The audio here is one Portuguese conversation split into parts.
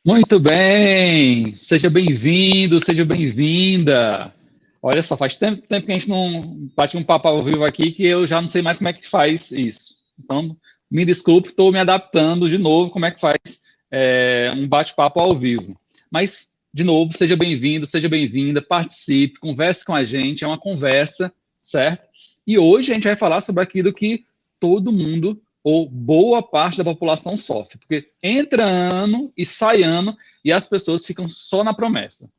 Muito bem! Seja bem-vindo, seja bem-vinda! Olha só, faz tempo que a gente não bate um papo ao vivo aqui que eu já não sei mais como é que faz isso. Então, me desculpe, estou me adaptando de novo como é que faz um bate-papo ao vivo. Mas, de novo, seja bem-vindo, seja bem-vinda, participe, converse com a gente, é uma conversa, certo? E hoje a gente vai falar sobre aquilo que todo mundo ou boa parte da população sofre, porque entra ano e sai ano e as pessoas ficam só na promessa.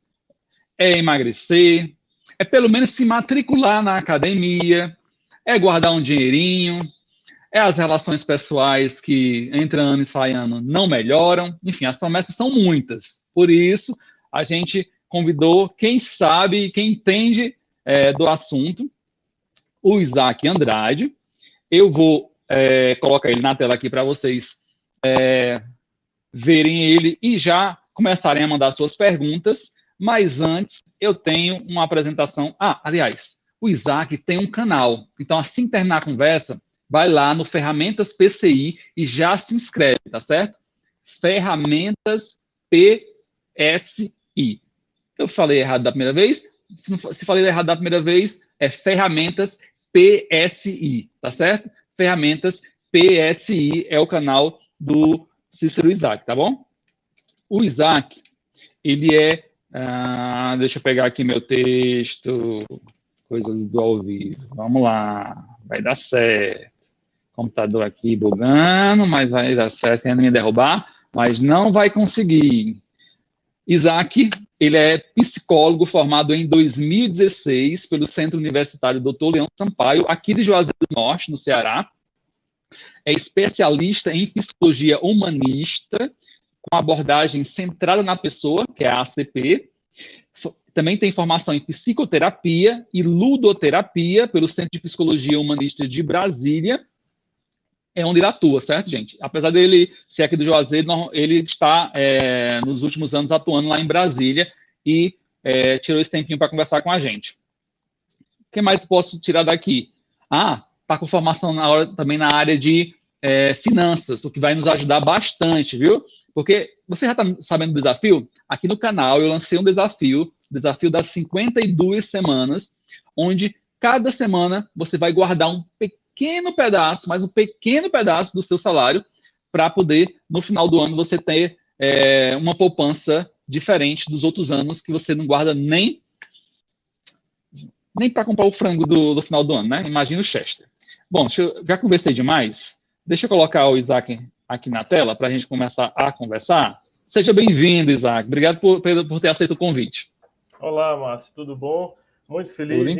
É emagrecer, é pelo menos se matricular na academia, é guardar um dinheirinho, é as relações pessoais que entra ano e sai ano não melhoram. Enfim, as promessas são muitas. Por isso, a gente convidou quem sabe, quem entende do assunto, o Isaac Andrade. Eu vou colocar ele na tela aqui para vocês verem ele e já começarem a mandar suas perguntas. Mas antes, eu tenho uma apresentação. Aliás, o Isaac tem um canal. Então, assim que terminar a conversa, vai lá no Ferramentas PCI e já se inscreve, tá certo? Ferramentas PSI. Eu falei errado da primeira vez? Se falei errado da primeira vez, é Ferramentas PSI, tá certo? Ferramentas PSI é o canal do Cícero Isaac, tá bom? O Isaac, ele é... deixa eu pegar aqui meu texto, coisas do ao vivo. Vamos lá, vai dar certo. Computador aqui bugando, mas vai dar certo, querendo me derrubar, mas não vai conseguir. Isaac, ele é psicólogo formado em 2016 pelo Centro Universitário Dr. Leão Sampaio, aqui de Juazeiro do Norte, no Ceará. É especialista em psicologia humanista, com abordagem centrada na pessoa, que é a ACP. Também tem formação em psicoterapia e ludoterapia pelo Centro de Psicologia Humanista de Brasília. É onde ele atua, certo, gente? Apesar dele ser aqui do Juazeiro, ele está, nos últimos anos, atuando lá em Brasília e tirou esse tempinho para conversar com a gente. O que mais posso tirar daqui? Está com formação também na área de finanças, o que vai nos ajudar bastante, viu? Porque você já está sabendo do desafio? Aqui no canal eu lancei um desafio das 52 semanas, onde cada semana você vai guardar um pequeno pedaço, mas um pequeno pedaço do seu salário para poder, no final do ano, você ter uma poupança diferente dos outros anos que você não guarda nem para comprar o frango do final do ano, né? Imagina o Chester. Bom, já conversei demais. Deixa eu colocar o Isaac aqui na tela para a gente começar a conversar. Seja bem-vindo, Isaac. Obrigado por ter aceito o convite. Olá, Márcio. Tudo bom? Muito feliz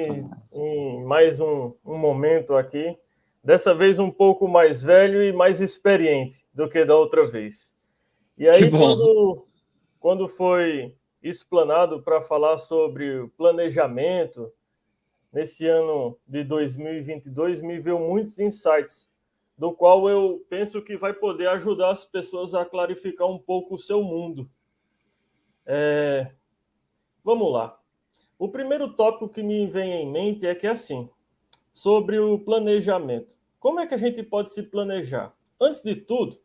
em mais um momento aqui. Dessa vez um pouco mais velho e mais experiente do que da outra vez. E aí, quando foi explanado para falar sobre o planejamento, nesse ano de 2022, me veio muitos insights, do qual eu penso que vai poder ajudar as pessoas a clarificar um pouco o seu mundo. Vamos lá. O primeiro tópico que me vem em mente é que, assim, sobre o planejamento. Como é que a gente pode se planejar? Antes de tudo,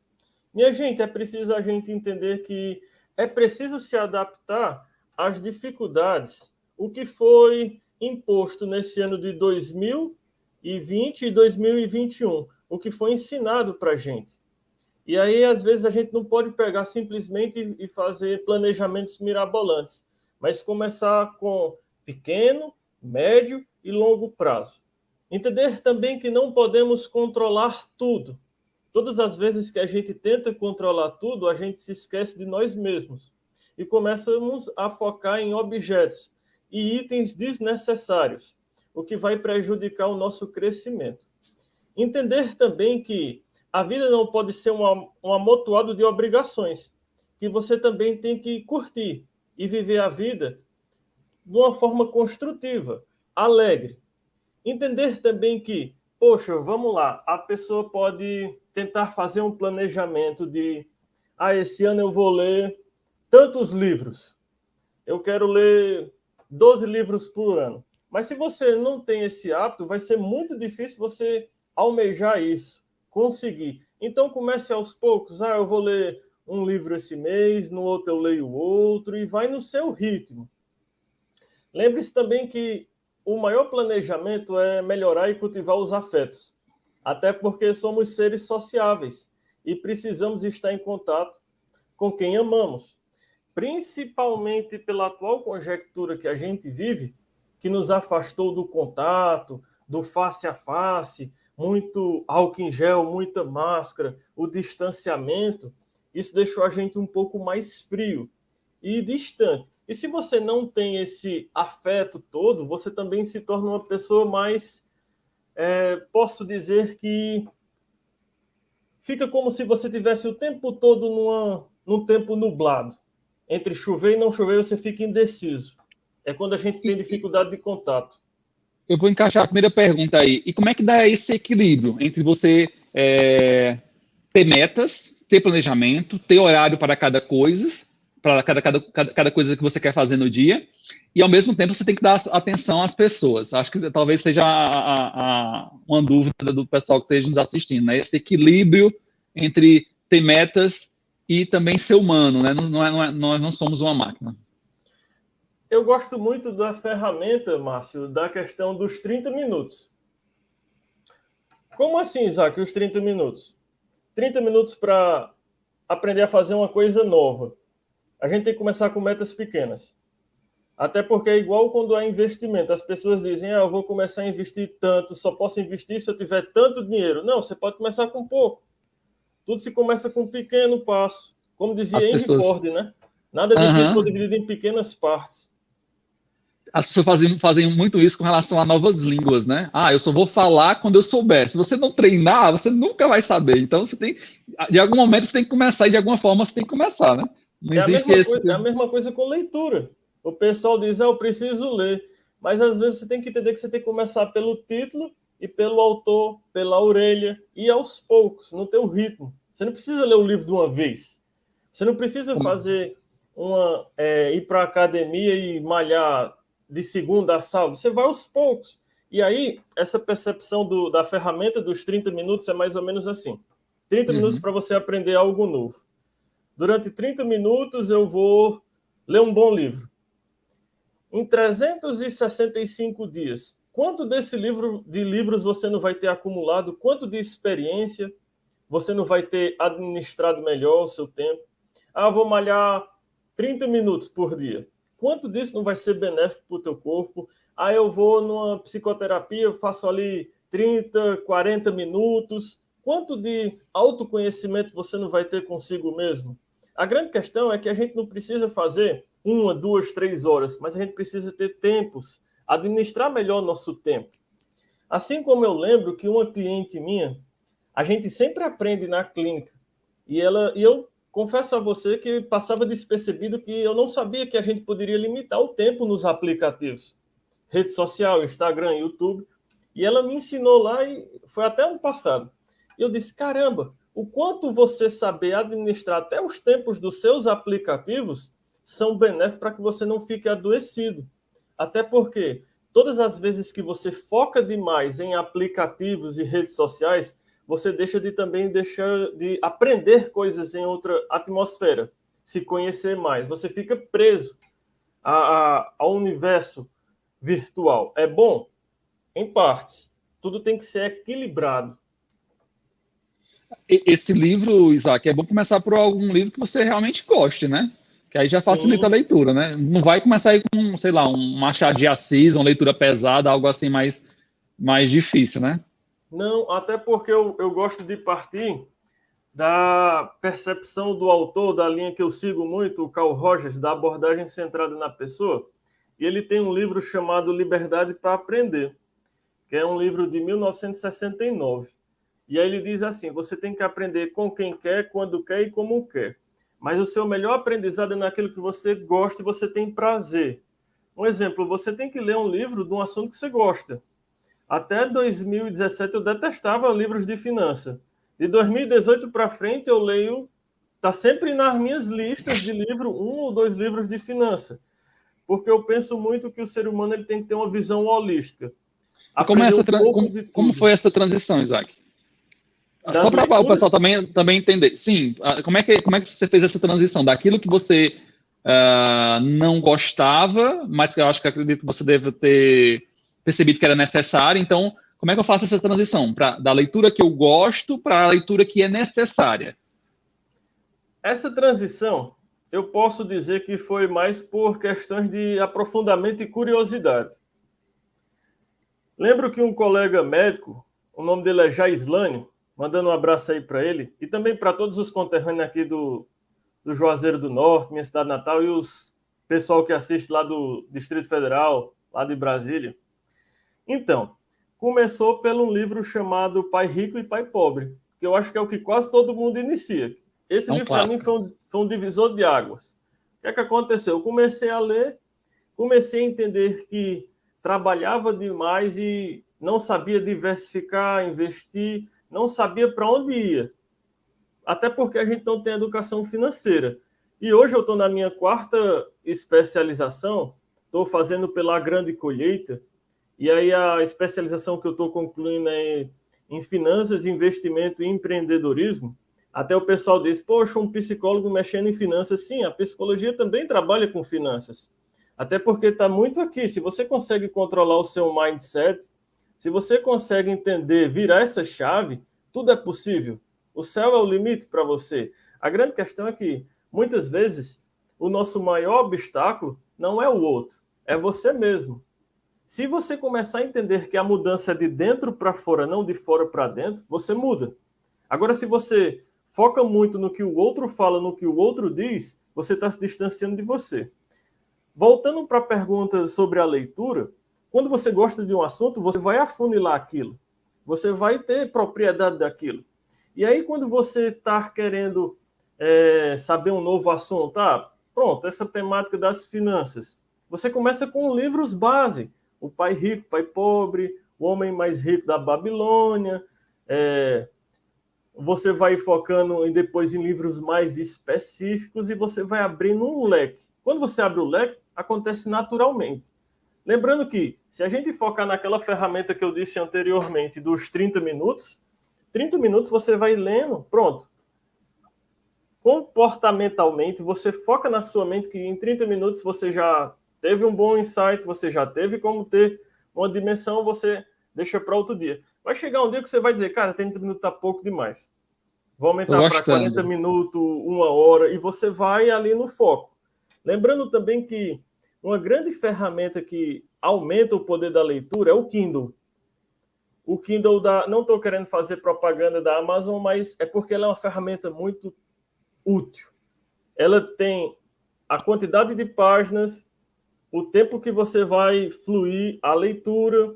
minha gente, é preciso a gente entender que é preciso se adaptar às dificuldades, o que foi imposto nesse ano de 2020 e 2021, o que foi ensinado para a gente. E aí, às vezes, a gente não pode pegar simplesmente e fazer planejamentos mirabolantes, mas começar com pequeno, médio e longo prazo. Entender também que não podemos controlar tudo. Todas as vezes que a gente tenta controlar tudo, a gente se esquece de nós mesmos e começamos a focar em objetos e itens desnecessários, o que vai prejudicar o nosso crescimento. Entender também que a vida não pode ser um amontoado de obrigações, que você também tem que curtir e viver a vida de uma forma construtiva, alegre. Entender também que, poxa, vamos lá, a pessoa pode tentar fazer um planejamento de esse ano eu vou ler tantos livros. Eu quero ler 12 livros por ano. Mas se você não tem esse hábito, vai ser muito difícil você almejar isso, conseguir. Então comece aos poucos. Eu vou ler um livro esse mês, no outro eu leio outro, e vai no seu ritmo. Lembre-se também que o maior planejamento é melhorar e cultivar os afetos, até porque somos seres sociáveis e precisamos estar em contato com quem amamos, principalmente pela atual conjectura que a gente vive, que nos afastou do contato, do face a face, muito álcool em gel, muita máscara, o distanciamento. Isso deixou a gente um pouco mais frio e distante. E se você não tem esse afeto todo, você também se torna uma pessoa mais, posso dizer que fica como se você tivesse o tempo todo num tempo nublado. Entre chover e não chover, você fica indeciso. É quando a gente tem dificuldade de contato. Eu vou encaixar a primeira pergunta aí. E como é que dá esse equilíbrio entre você ter metas, ter planejamento, ter horário para cada coisa, para cada coisa que você quer fazer no dia, e ao mesmo tempo você tem que dar atenção às pessoas. Acho que talvez seja uma dúvida do pessoal que esteja nos assistindo, né? Esse equilíbrio entre ter metas e também ser humano, né? Nós não somos uma máquina. Eu gosto muito da ferramenta, Márcio, da questão dos 30 minutos. Como assim, Isaac, os 30 minutos? 30 minutos para aprender a fazer uma coisa nova. A gente tem que começar com metas pequenas. Até porque é igual quando há investimento. As pessoas dizem, eu vou começar a investir tanto, só posso investir se eu tiver tanto dinheiro. Não, você pode começar com pouco. Tudo se começa com um pequeno passo. Como dizia Henry Ford, né? Nada difícil for dividido em pequenas partes. As pessoas fazem muito isso com relação a novas línguas, né? Eu só vou falar quando eu souber. Se você não treinar, você nunca vai saber. Então, de algum momento, você tem que começar e de alguma forma você tem que começar, né? Não existe é a mesma coisa com leitura. O pessoal diz, eu preciso ler. Mas, às vezes, você tem que entender que você tem que começar pelo título e pelo autor, pela orelha, e aos poucos, no teu ritmo. Você não precisa ler o livro de uma vez. Você não precisa fazer ir para a academia e malhar de segunda a sábado. Você vai aos poucos. E aí, essa percepção da ferramenta dos 30 minutos é mais ou menos assim. 30 minutos para você aprender algo novo. Durante 30 minutos eu vou ler um bom livro. Em 365 dias, quanto de livros você não vai ter acumulado? Quanto de experiência você não vai ter administrado melhor o seu tempo? Vou malhar 30 minutos por dia. Quanto disso não vai ser benéfico para o teu corpo? Eu vou numa psicoterapia, eu faço ali 30, 40 minutos. Quanto de autoconhecimento você não vai ter consigo mesmo? A grande questão é que a gente não precisa fazer 1, 2, 3 horas, mas a gente precisa ter tempos, administrar melhor nosso tempo. Assim como eu lembro que uma cliente minha, a gente sempre aprende na clínica, e eu confesso a você que passava despercebido que eu não sabia que a gente poderia limitar o tempo nos aplicativos. Rede social, Instagram, YouTube. E ela me ensinou lá, e foi até ano passado. E eu disse, caramba, o quanto você saber administrar até os tempos dos seus aplicativos são benéficos para que você não fique adoecido. Até porque todas as vezes que você foca demais em aplicativos e redes sociais, você deixa de aprender coisas em outra atmosfera, se conhecer mais. Você fica preso ao universo virtual. É bom? Em partes. Tudo tem que ser equilibrado. Esse livro, Isaac, é bom começar por algum livro que você realmente goste, né? Que aí já facilita a leitura, né? Não vai começar aí com, sei lá, um Machado de Assis, uma leitura pesada, algo assim mais difícil, né? Não, até porque eu gosto de partir da percepção do autor, da linha que eu sigo muito, o Carl Rogers, da abordagem centrada na pessoa. E ele tem um livro chamado Liberdade para Aprender, que é um livro de 1969. E aí ele diz assim, você tem que aprender com quem quer, quando quer e como quer. Mas o seu melhor aprendizado é naquilo que você gosta e você tem prazer. Um exemplo, você tem que ler um livro de um assunto que você gosta. Até 2017 eu detestava livros de finanças. De 2018 para frente eu leio, está sempre nas minhas listas de livro, 1 ou 2 livros de finanças. Porque eu penso muito que o ser humano ele tem que ter uma visão holística. Como foi essa transição, Isaac? Só para o pessoal também entender. Sim, como é que você fez essa transição daquilo que você não gostava, mas que eu acredito que você deve ter percebido que era necessário. Então, como é que eu faço essa transição da leitura que eu gosto para a leitura que é necessária? Essa transição, eu posso dizer que foi mais por questões de aprofundamento e curiosidade. Lembro que um colega médico, o nome dele é Jaislânio, mandando um abraço aí para ele, e também para todos os conterrâneos aqui do Juazeiro do Norte, minha cidade natal, e os pessoal que assiste lá do Distrito Federal, lá de Brasília. Então, começou pelo um livro chamado Pai Rico e Pai Pobre, que eu acho que é o que quase todo mundo inicia. Esse livro, para mim, foi um divisor de águas. O que é que aconteceu? Eu comecei a ler, comecei a entender que trabalhava demais e não sabia diversificar, investir, não sabia para onde ia. Até porque a gente não tem educação financeira. E hoje eu estou na minha 4ª especialização, estou fazendo pela Grande Colheita, e aí a especialização que eu estou concluindo é em finanças, investimento e empreendedorismo. Até o pessoal diz, poxa, um psicólogo mexendo em finanças. Sim, a psicologia também trabalha com finanças. Até porque está muito aqui. Se você consegue controlar o seu mindset, se você consegue entender, virar essa chave, tudo é possível. O céu é o limite para você. A grande questão é que, muitas vezes, o nosso maior obstáculo não é o outro, é você mesmo. Se você começar a entender que a mudança é de dentro para fora, não de fora para dentro, você muda. Agora, se você foca muito no que o outro fala, no que o outro diz, você está se distanciando de você. Voltando para a pergunta sobre a leitura, quando você gosta de um assunto, você vai afunilar aquilo. Você vai ter propriedade daquilo. E aí, quando você está querendo saber um novo assunto, pronto, essa temática das finanças, você começa com livros base. O Pai Rico, Pai Pobre, O Homem Mais Rico da Babilônia. Você vai focando depois em livros mais específicos e você vai abrindo um leque. Quando você abre o leque, acontece naturalmente. Lembrando que, se a gente focar naquela ferramenta que eu disse anteriormente, dos 30 minutos você vai lendo, pronto. Comportamentalmente, você foca na sua mente que em 30 minutos você já teve um bom insight, você já teve como ter uma dimensão, você deixa para outro dia. Vai chegar um dia que você vai dizer, cara, 30 minutos está pouco demais. Vou aumentar para 40 minutos, 1 hora, e você vai ali no foco. Lembrando também que uma grande ferramenta que aumenta o poder da leitura é o Kindle. O Kindle não estou querendo fazer propaganda da Amazon, mas é porque ela é uma ferramenta muito útil. Ela tem a quantidade de páginas, o tempo que você vai fluir, a leitura,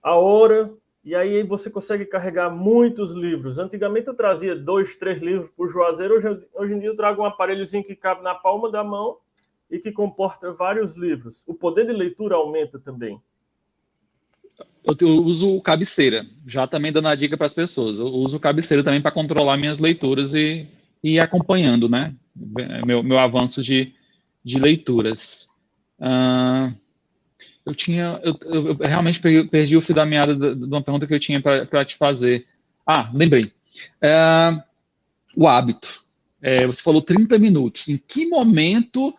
a hora, e aí você consegue carregar muitos livros. Antigamente eu trazia 2, 3 livros por Juazeiro, hoje em dia eu trago um aparelhozinho que cabe na palma da mão e que comporta vários livros. O poder de leitura aumenta também. Eu uso cabeceira, já também dando a dica para as pessoas. Eu uso cabeceira também para controlar minhas leituras e ir acompanhando, né? Meu avanço de leituras. Eu realmente perdi o fio da meada de uma pergunta que eu tinha para te fazer. Lembrei. O hábito. Você falou 30 minutos. Em que momento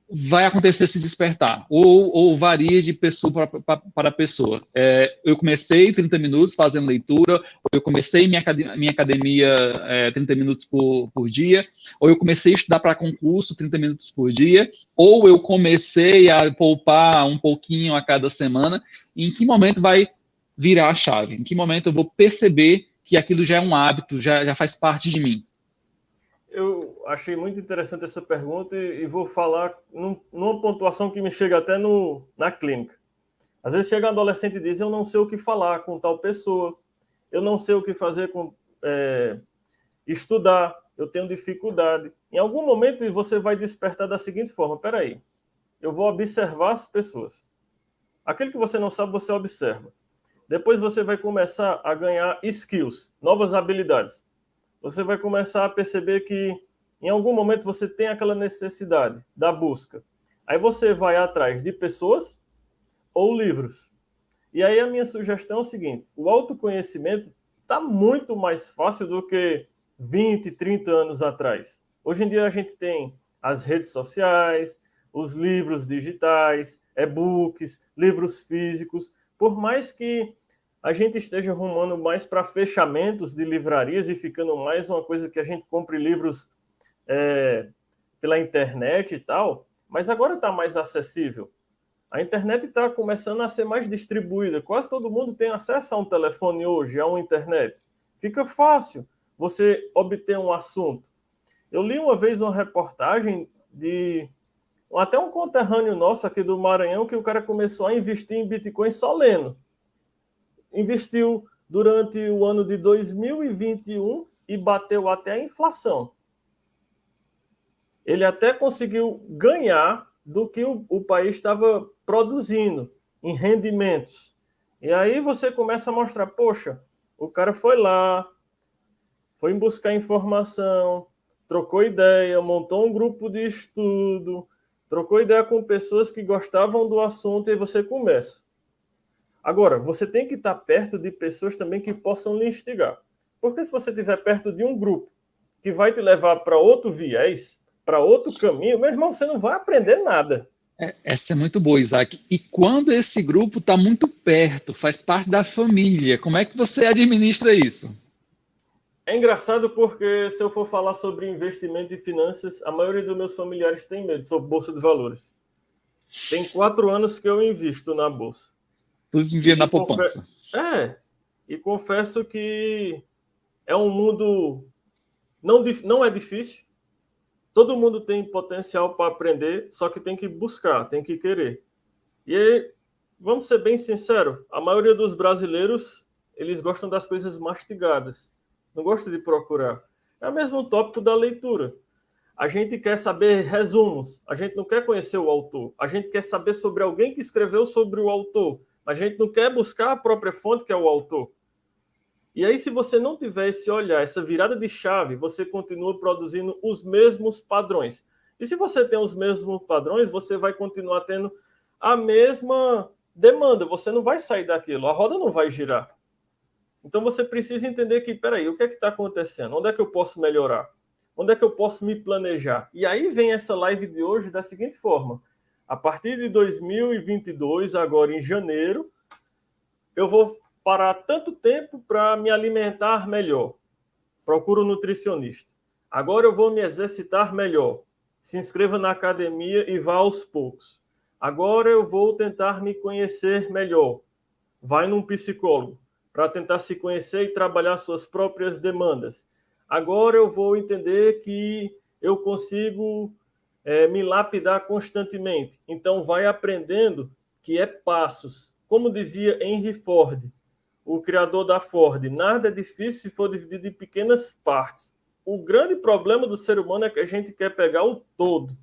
vai acontecer esse despertar? Ou varia de pessoa para pessoa? Eu comecei 30 minutos fazendo leitura, ou eu comecei minha academia 30 minutos por dia, ou eu comecei a estudar para concurso 30 minutos por dia, ou eu comecei a poupar um pouquinho a cada semana. Em que momento vai virar a chave? Em que momento eu vou perceber que aquilo já é um hábito, já faz parte de mim? Eu achei muito interessante essa pergunta e vou falar numa pontuação que me chega até na clínica. Às vezes chega um adolescente e diz, eu não sei o que falar com tal pessoa, eu não sei o que fazer com estudar, eu tenho dificuldade. Em algum momento você vai despertar da seguinte forma, peraí, eu vou observar as pessoas. Aquilo que você não sabe, você observa. Depois você vai começar a ganhar skills, novas habilidades. Você vai começar a perceber que em algum momento você tem aquela necessidade da busca. Aí você vai atrás de pessoas ou livros. E aí a minha sugestão é o seguinte, o autoconhecimento está muito mais fácil do que 20, 30 anos atrás. Hoje em dia a gente tem as redes sociais, os livros digitais, e-books, livros físicos. Por mais que a gente esteja rumando mais para fechamentos de livrarias e ficando mais uma coisa que a gente compre livros pela internet e tal, mas agora está mais acessível. A internet está começando a ser mais distribuída. Quase todo mundo tem acesso a um telefone hoje, a uma internet. Fica fácil você obter um assunto. Eu li uma vez uma reportagem de até um conterrâneo nosso aqui do Maranhão, que o cara começou a investir em Bitcoin só lendo. Investiu durante o ano de 2021 e bateu até a inflação. Ele até conseguiu ganhar do que o país estava produzindo em rendimentos. E aí você começa a mostrar, poxa, o cara foi lá, foi buscar informação, trocou ideia, montou um grupo de estudo, trocou ideia com pessoas que gostavam do assunto e você começa. Agora, você tem que estar perto de pessoas também que possam lhe instigar. Porque se você estiver perto de um grupo que vai te levar para outro viés, para outro caminho, meu irmão, você não vai aprender nada. Essa é muito boa, Isaac. E quando esse grupo está muito perto, faz parte da família, como é que você administra isso? É engraçado porque se eu for falar sobre investimento e finanças, a maioria dos meus familiares tem medo sobre bolsa de valores. Tem 4 anos que eu invisto na bolsa. Tudo em dia na poupança. E confesso que é um mundo não é difícil. Todo mundo tem potencial para aprender, só que tem que buscar, tem que querer. E aí, vamos ser bem sinceros, a maioria dos brasileiros, eles gostam das coisas mastigadas, não gostam de procurar. É o mesmo tópico da leitura. A gente quer saber resumos, a gente não quer conhecer o autor, a gente quer saber sobre alguém que escreveu sobre o autor, a gente não quer buscar a própria fonte que é o autor. E aí, se você não tiver esse olhar, essa virada de chave, você continua produzindo os mesmos padrões. E se você tem os mesmos padrões, você vai continuar tendo a mesma demanda. Você não vai sair daquilo, a roda não vai girar. Então, você precisa entender que, peraí, o que é que está acontecendo? Onde é que eu posso melhorar? Onde é que eu posso me planejar? E aí vem essa live de hoje da seguinte forma. A partir de 2022, agora em janeiro, eu vou parar tanto tempo para me alimentar melhor. Procuro um nutricionista. Agora eu vou me exercitar melhor. Se inscreva na academia e vá aos poucos. Agora eu vou tentar me conhecer melhor. Vai num psicólogo para tentar se conhecer e trabalhar suas próprias demandas. Agora eu vou entender que eu consigo me lapidar constantemente. Então vai aprendendo que é passos. Como dizia Henry Ford, o criador da Ford, nada é difícil se for dividido em pequenas partes. O grande problema do ser humano é que a gente quer pegar o todo.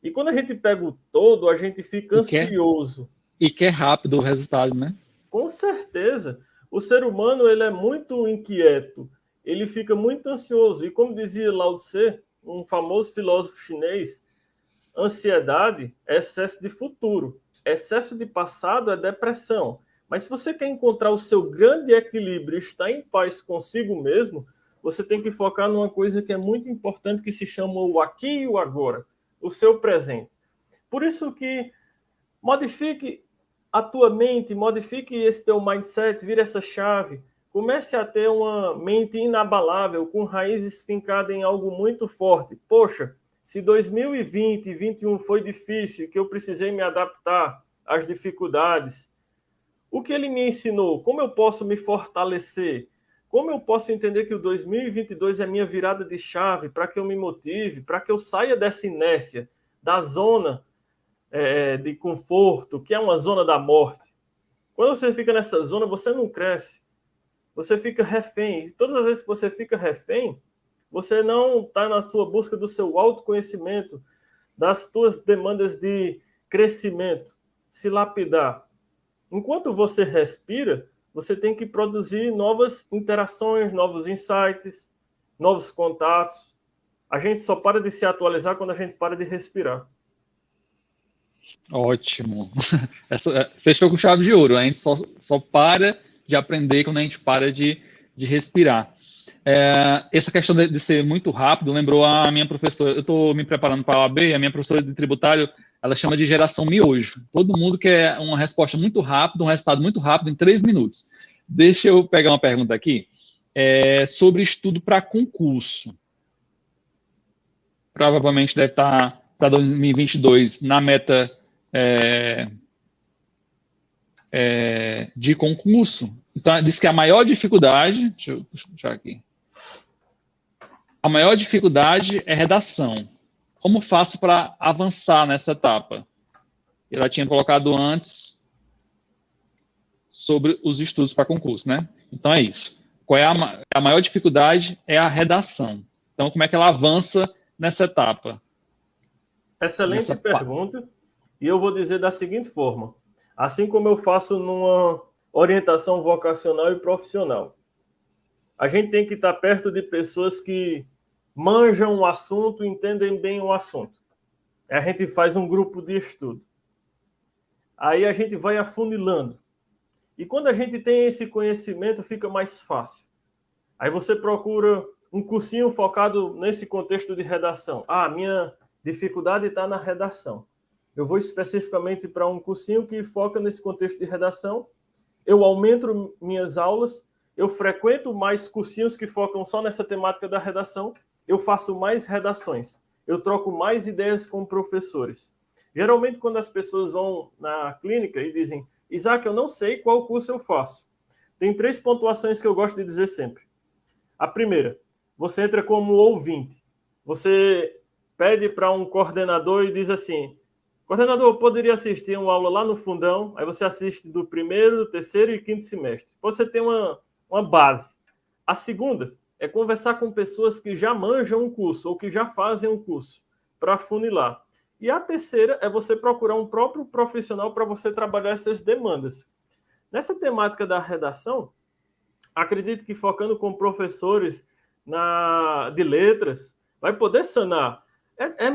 E quando a gente pega o todo, a gente fica ansioso. E quer rápido o resultado, né? Com certeza. O ser humano ele é muito inquieto. Ele fica muito ansioso. E como dizia Lao Tse, um famoso filósofo chinês, ansiedade é excesso de futuro. Excesso de passado é depressão. Mas se você quer encontrar o seu grande equilíbrio e estar em paz consigo mesmo, você tem que focar numa coisa que é muito importante, que se chama o aqui e o agora, o seu presente. Por isso que modifique a tua mente, modifique esse teu mindset, vira essa chave, comece a ter uma mente inabalável, com raízes fincadas em algo muito forte. Poxa, se 2020 e 2021 foi difícil, que eu precisei me adaptar às dificuldades, o que ele me ensinou? Como eu posso me fortalecer? Como eu posso entender que o 2022 é minha virada de chave para que eu me motive, para que eu saia dessa inércia, da zona de conforto, que é uma zona da morte. Quando você fica nessa zona, você não cresce. Você fica refém. E todas as vezes que você fica refém, você não está na sua busca do seu autoconhecimento, das suas demandas de crescimento, se lapidar. Enquanto você respira, você tem que produzir novas interações, novos insights, novos contatos. A gente só para de se atualizar quando a gente para de respirar. Ótimo. Fechou com chave de ouro. A gente só para de aprender quando a gente para de de respirar. Essa questão de ser muito rápido lembrou a minha professora. Eu estou me preparando para a OAB, a minha professora de tributário, ela chama de geração miojo. Todo mundo quer uma resposta muito rápida, um resultado muito rápido, em 3 minutos. Deixa eu pegar uma pergunta aqui. Sobre estudo para concurso. Provavelmente deve estar para 2022 na meta de concurso. Então, diz que a maior dificuldade... Deixa eu puxar aqui. A maior dificuldade é redação. Como faço para avançar nessa etapa? Ela tinha colocado antes sobre os estudos para concurso, né? Então, é isso. Qual é a maior dificuldade? É a redação. Então, como é que ela avança nessa etapa? Excelente pergunta. E eu vou dizer da seguinte forma. Assim como eu faço numa orientação vocacional e profissional, a gente tem que estar perto de pessoas que manjam o assunto, entendem bem o assunto. A gente faz um grupo de estudo. Aí a gente vai afunilando. E quando a gente tem esse conhecimento, fica mais fácil. Aí você procura um cursinho focado nesse contexto de redação. Minha dificuldade está na redação. Eu vou especificamente para um cursinho que foca nesse contexto de redação. Eu aumento minhas aulas, eu frequento mais cursinhos que focam só nessa temática da redação, eu faço mais redações, eu troco mais ideias com professores. Geralmente, quando as pessoas vão na clínica e dizem, Isaac, eu não sei qual curso eu faço. Tem 3 pontuações que eu gosto de dizer sempre. A primeira, você entra como ouvinte. Você pede para um coordenador e diz assim, coordenador, eu poderia assistir uma aula lá no fundão, aí você assiste do 1º, 3º e 5º semestre. Você tem uma base. A segunda é conversar com pessoas que já manjam um curso ou que já fazem um curso para afunilar. E a terceira é você procurar um próprio profissional para você trabalhar essas demandas. Nessa temática da redação, acredito que focando com professores de letras, vai poder sanar. É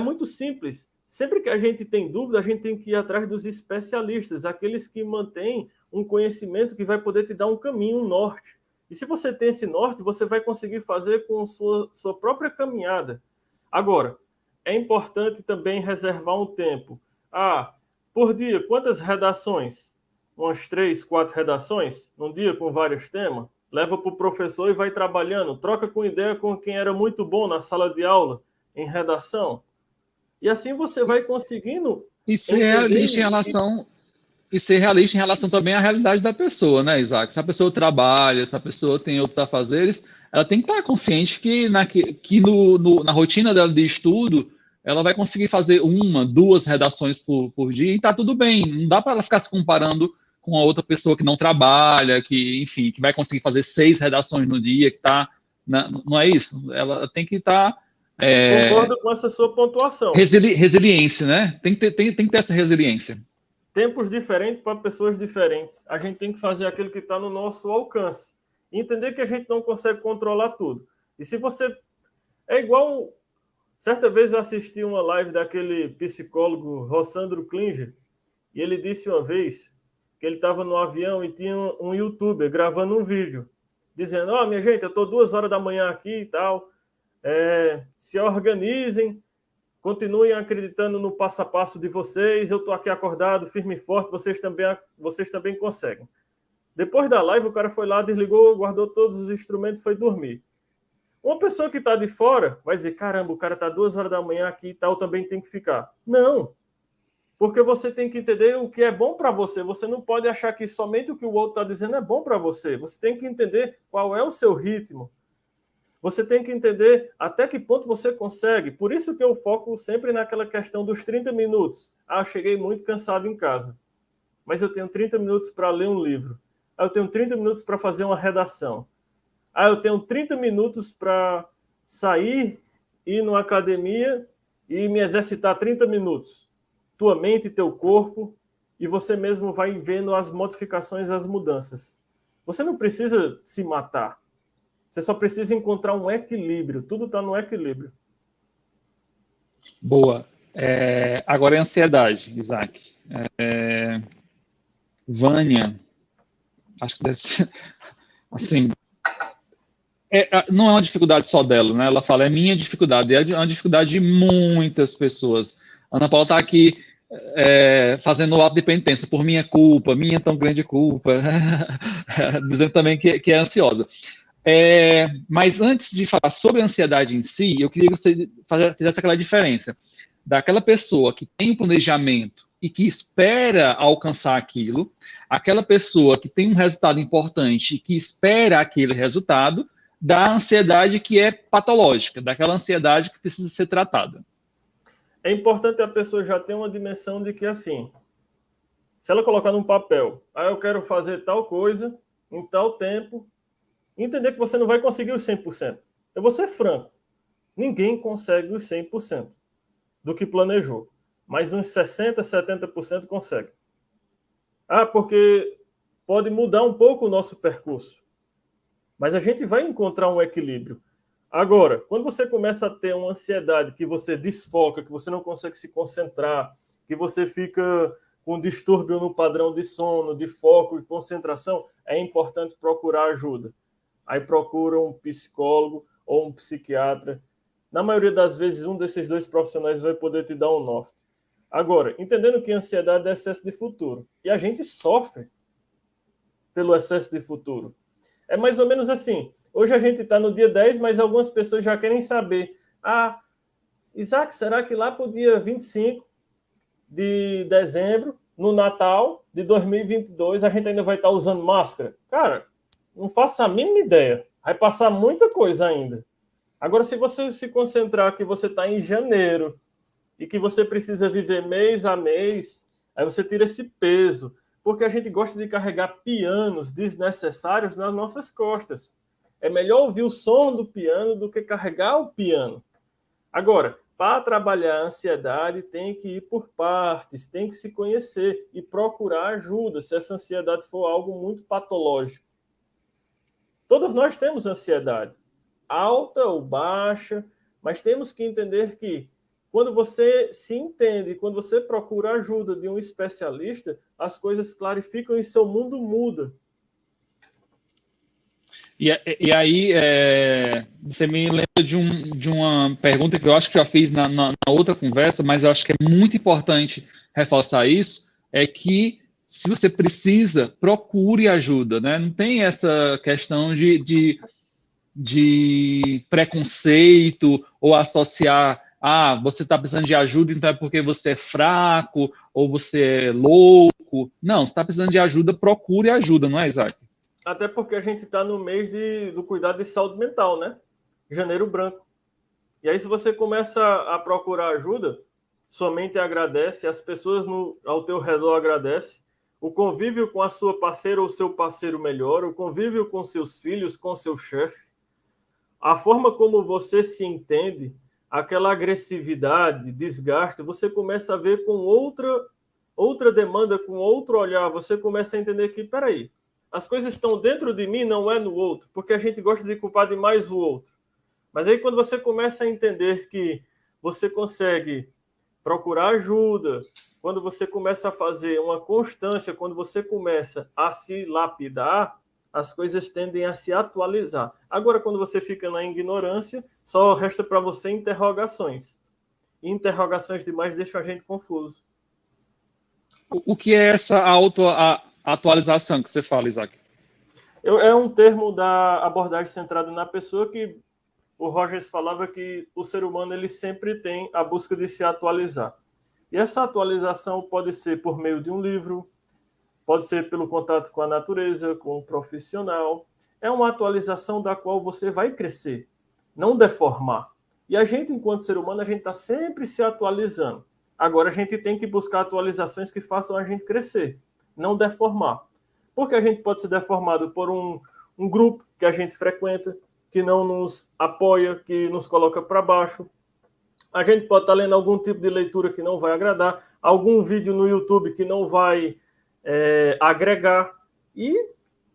muito simples. Sempre que a gente tem dúvida, a gente tem que ir atrás dos especialistas, aqueles que mantêm um conhecimento que vai poder te dar um caminho, um norte. E se você tem esse norte, você vai conseguir fazer com sua própria caminhada. Agora, é importante também reservar um tempo. Por dia, quantas redações? Umas 3, 4 redações? Num dia com vários temas? Leva para o professor e vai trabalhando. Troca com ideia com quem era muito bom na sala de aula, em redação. E assim você vai conseguindo... E ser realista em relação também à realidade da pessoa, né, Isaac? Se a pessoa trabalha, se a pessoa tem outros afazeres, ela tem que estar consciente que na rotina dela de estudo, ela vai conseguir fazer 1, 2 redações por dia e está tudo bem. Não dá para ela ficar se comparando com a outra pessoa que não trabalha, que vai conseguir fazer 6 redações no dia, que está... Não é isso. Ela tem que estar... Concordo com essa sua pontuação. Resiliência, né? Tem que ter essa resiliência. Tempos diferentes para pessoas diferentes. A gente tem que fazer aquilo que está no nosso alcance. Entender que a gente não consegue controlar tudo. E se você... É igual... Certa vez eu assisti uma live daquele psicólogo Rossandro Klinger, e ele disse uma vez que ele estava no avião e tinha um youtuber gravando um vídeo, dizendo, minha gente, eu estou 2 horas da manhã aqui e tal, se organizem, continuem acreditando no passo a passo de vocês, eu estou aqui acordado, firme e forte, vocês também conseguem. Depois da live, o cara foi lá, desligou, guardou todos os instrumentos e foi dormir. Uma pessoa que está de fora vai dizer, caramba, o cara está 2 horas da manhã aqui e tal, também tem que ficar. Não, porque você tem que entender o que é bom para você. Você não pode achar que somente o que o outro está dizendo é bom para você. Você tem que entender qual é o seu ritmo. Você tem que entender até que ponto você consegue. Por isso que eu foco sempre naquela questão dos 30 minutos. Eu cheguei muito cansado em casa, mas eu tenho 30 minutos para ler um livro. Eu tenho 30 minutos para fazer uma redação. Eu tenho 30 minutos para sair, ir numa academia e me exercitar 30 minutos. Tua mente e teu corpo, e você mesmo vai vendo as modificações, as mudanças. Você não precisa se matar. Você só precisa encontrar um equilíbrio. Tudo está no equilíbrio. Boa. Agora é ansiedade, Isaac. Vânia, acho que deve ser... Assim, não é uma dificuldade só dela, né? Ela fala, é minha dificuldade, é uma dificuldade de muitas pessoas. A Ana Paula está aqui fazendo o ato de penitência por minha culpa, minha tão grande culpa, dizendo também que é ansiosa. Mas antes de falar sobre a ansiedade em si, eu queria que você fizesse aquela diferença daquela pessoa que tem um planejamento e que espera alcançar aquilo, aquela pessoa que tem um resultado importante e que espera aquele resultado, da ansiedade que é patológica, daquela ansiedade que precisa ser tratada. É importante a pessoa já ter uma dimensão de que, assim, se ela colocar num papel, eu quero fazer tal coisa em tal tempo, entender que você não vai conseguir os 100%. Eu vou ser franco, ninguém consegue os 100% do que planejou, mas uns 60%, 70% consegue. Porque pode mudar um pouco o nosso percurso, mas a gente vai encontrar um equilíbrio. Agora, quando você começa a ter uma ansiedade, que você desfoca, que você não consegue se concentrar, que você fica com distúrbio no padrão de sono, de foco e concentração, é importante procurar ajuda. Aí procura um psicólogo ou um psiquiatra. Na maioria das vezes, um desses dois profissionais vai poder te dar um norte. Agora, entendendo que a ansiedade é excesso de futuro, e a gente sofre pelo excesso de futuro. É mais ou menos assim. Hoje a gente está no dia 10, mas algumas pessoas já querem saber. Isaac, será que lá para o dia 25 de dezembro, no Natal de 2022, a gente ainda vai estar usando máscara? Cara, não faço a mínima ideia. Vai passar muita coisa ainda. Agora, se você se concentrar que você está em janeiro e que você precisa viver mês a mês, aí você tira esse peso. Porque a gente gosta de carregar pianos desnecessários nas nossas costas. É melhor ouvir o som do piano do que carregar o piano. Agora, para trabalhar a ansiedade, tem que ir por partes, tem que se conhecer e procurar ajuda, se essa ansiedade for algo muito patológico. Todos nós temos ansiedade, alta ou baixa, mas temos que entender que quando você se entende, quando você procura a ajuda de um especialista, as coisas clarificam e seu mundo muda. E aí, você me lembra de uma pergunta que eu acho que já fiz na outra conversa, mas eu acho que é muito importante reforçar isso, é que se você precisa, procure ajuda, né? Não tem essa questão de preconceito ou associar, você está precisando de ajuda, então é porque você é fraco ou você é louco. Não, você está precisando de ajuda, procure ajuda, não é, Isaac? Até porque a gente está no mês do cuidado de saúde mental, né? Janeiro branco. E aí, se você começa a procurar ajuda, sua mente agradece, as pessoas ao teu redor agradecem, o convívio com a sua parceira ou seu parceiro melhora, o convívio com seus filhos, com seu chefe, a forma como você se entende, aquela agressividade, desgaste, você começa a ver com outra demanda, com outro olhar, você começa a entender que, peraí, as coisas estão dentro de mim, não é no outro, porque a gente gosta de culpar demais o outro. Mas aí quando você começa a entender que você consegue procurar ajuda, quando você começa a fazer uma constância, quando você começa a se lapidar, as coisas tendem a se atualizar. Agora, quando você fica na ignorância, só resta para você interrogações. E interrogações demais deixam a gente confuso. O que é essa atualização que você fala, Isaac? É um termo da abordagem centrada na pessoa que o Rogers falava que o ser humano ele sempre tem a busca de se atualizar. E essa atualização pode ser por meio de um livro, pode ser pelo contato com a natureza, com um profissional. É uma atualização da qual você vai crescer, não deformar. E a gente, enquanto ser humano, a gente está sempre se atualizando. Agora, a gente tem que buscar atualizações que façam a gente crescer, não deformar. Porque a gente pode ser deformado por um grupo que a gente frequenta, que não nos apoia, que nos coloca para baixo. A gente pode estar lendo algum tipo de leitura que não vai agradar, algum vídeo no YouTube que não vai agregar. E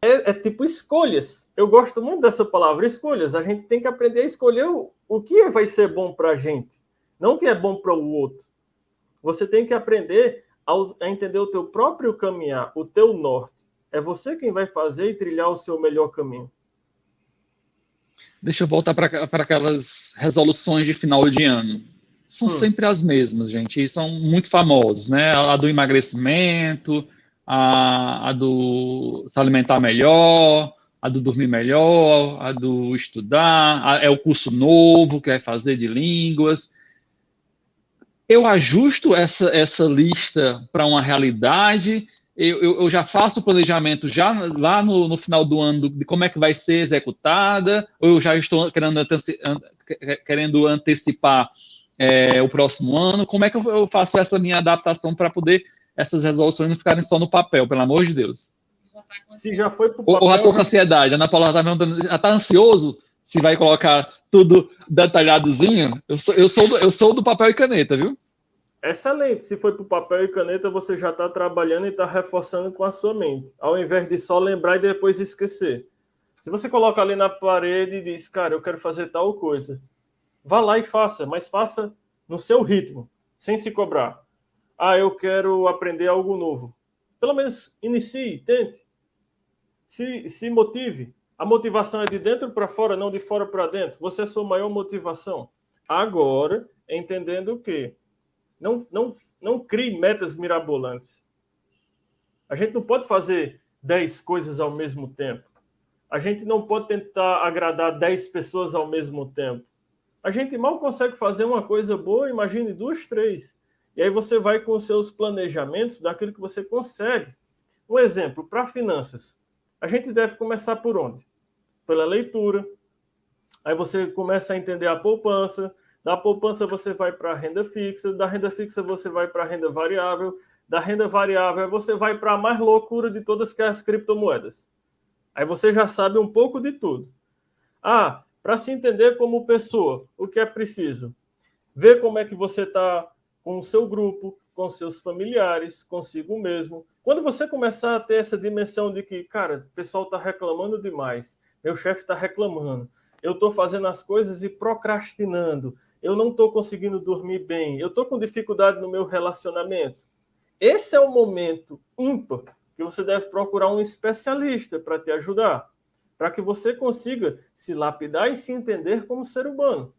é tipo escolhas. Eu gosto muito dessa palavra, escolhas. A gente tem que aprender a escolher o que vai ser bom para a gente, não o que é bom para o outro. Você tem que aprender a entender o teu próprio caminhar, o teu norte. É você quem vai fazer e trilhar o seu melhor caminho. Deixa eu voltar para aquelas resoluções de final de ano. São sempre as mesmas, gente, e são muito famosos, né? A do emagrecimento, a do se alimentar melhor, a do dormir melhor, a do estudar, é o curso novo que vai fazer de línguas. Eu ajusto essa lista para uma realidade, eu já faço o planejamento já lá no final do ano de como é que vai ser executada, ou eu já estou querendo antecipar o próximo ano, como é que eu faço essa minha adaptação para poder essas resoluções não ficarem só no papel, pelo amor de Deus. Se já foi para o papel... Ou a tua ansiedade, a Ana Paula já está ansioso se vai colocar tudo detalhadozinho? Eu sou do papel e caneta, viu? Excelente. Se foi para o papel e caneta, você já está trabalhando e está reforçando com a sua mente, ao invés de só lembrar e depois esquecer. Se você coloca ali na parede e diz, cara, eu quero fazer tal coisa, vá lá e faça, mas faça no seu ritmo, sem se cobrar. Ah, eu quero aprender algo novo. Pelo menos inicie, tente. Se motive. A motivação é de dentro para fora, não de fora para dentro. Você é a sua maior motivação. Agora, entendendo que não crie metas mirabolantes. A gente não pode fazer 10 coisas ao mesmo tempo. A gente não pode tentar agradar 10 pessoas ao mesmo tempo. A gente mal consegue fazer uma coisa boa, imagine 2, 3. E aí você vai com os seus planejamentos daquilo que você consegue. Um exemplo, para finanças. A gente deve começar por onde? Pela leitura. Aí você começa a entender a poupança. Da poupança você vai para a renda fixa. Da renda fixa você vai para a renda variável. Da renda variável você vai para a mais loucura de todas, que é as criptomoedas. Aí você já sabe um pouco de tudo. Para se entender como pessoa, o que é preciso? Ver como é que você está com o seu grupo, com seus familiares, consigo mesmo. Quando você começar a ter essa dimensão de que, cara, o pessoal está reclamando demais, meu chefe está reclamando, eu estou fazendo as coisas e procrastinando, eu não estou conseguindo dormir bem, eu estou com dificuldade no meu relacionamento. Esse é o momento ímpar que você deve procurar um especialista para te ajudar, para que você consiga se lapidar e se entender como ser humano.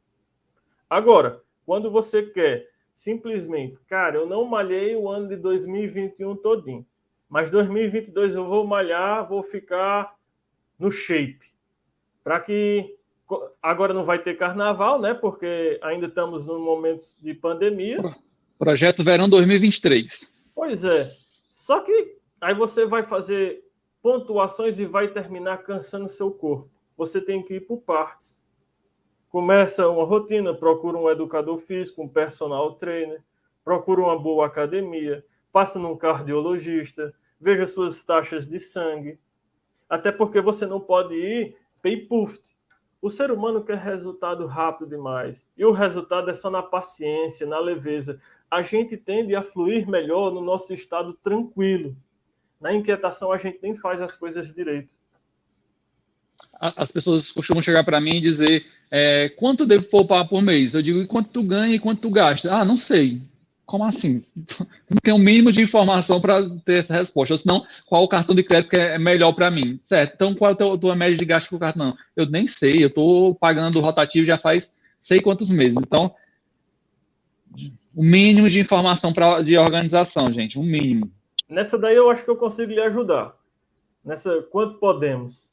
Agora, quando você quer simplesmente, cara, eu não malhei o ano de 2021 todinho, mas 2022 eu vou malhar, vou ficar no shape, para que agora não vai ter carnaval, né? Porque ainda estamos num momento de pandemia. Projeto Verão 2023. Pois é. Só que aí você vai fazer pontuações e vai terminar cansando seu corpo. Você tem que ir por partes. Começa uma rotina, procura um educador físico, um personal trainer, procura uma boa academia, passa num cardiologista, veja suas taxas de sangue. Até porque você não pode ir pay-puff. O ser humano quer resultado rápido demais. E o resultado é só na paciência, na leveza. A gente tende a fluir melhor no nosso estado tranquilo. Na inquietação, a gente nem faz as coisas direito. As pessoas costumam chegar para mim e dizer quanto eu devo poupar por mês? Eu digo, e quanto tu ganha e quanto tu gasta? Não sei. Como assim? Não tem o mínimo de informação para ter essa resposta. Ou senão, qual o cartão de crédito que é melhor para mim? Certo. Então, qual é a tua média de gasto com o cartão? Não, eu nem sei. Eu estou pagando o rotativo já faz sei quantos meses. Então, o mínimo de informação de organização, gente. O mínimo. Nessa daí eu acho que eu consigo lhe ajudar. Nessa quanto podemos.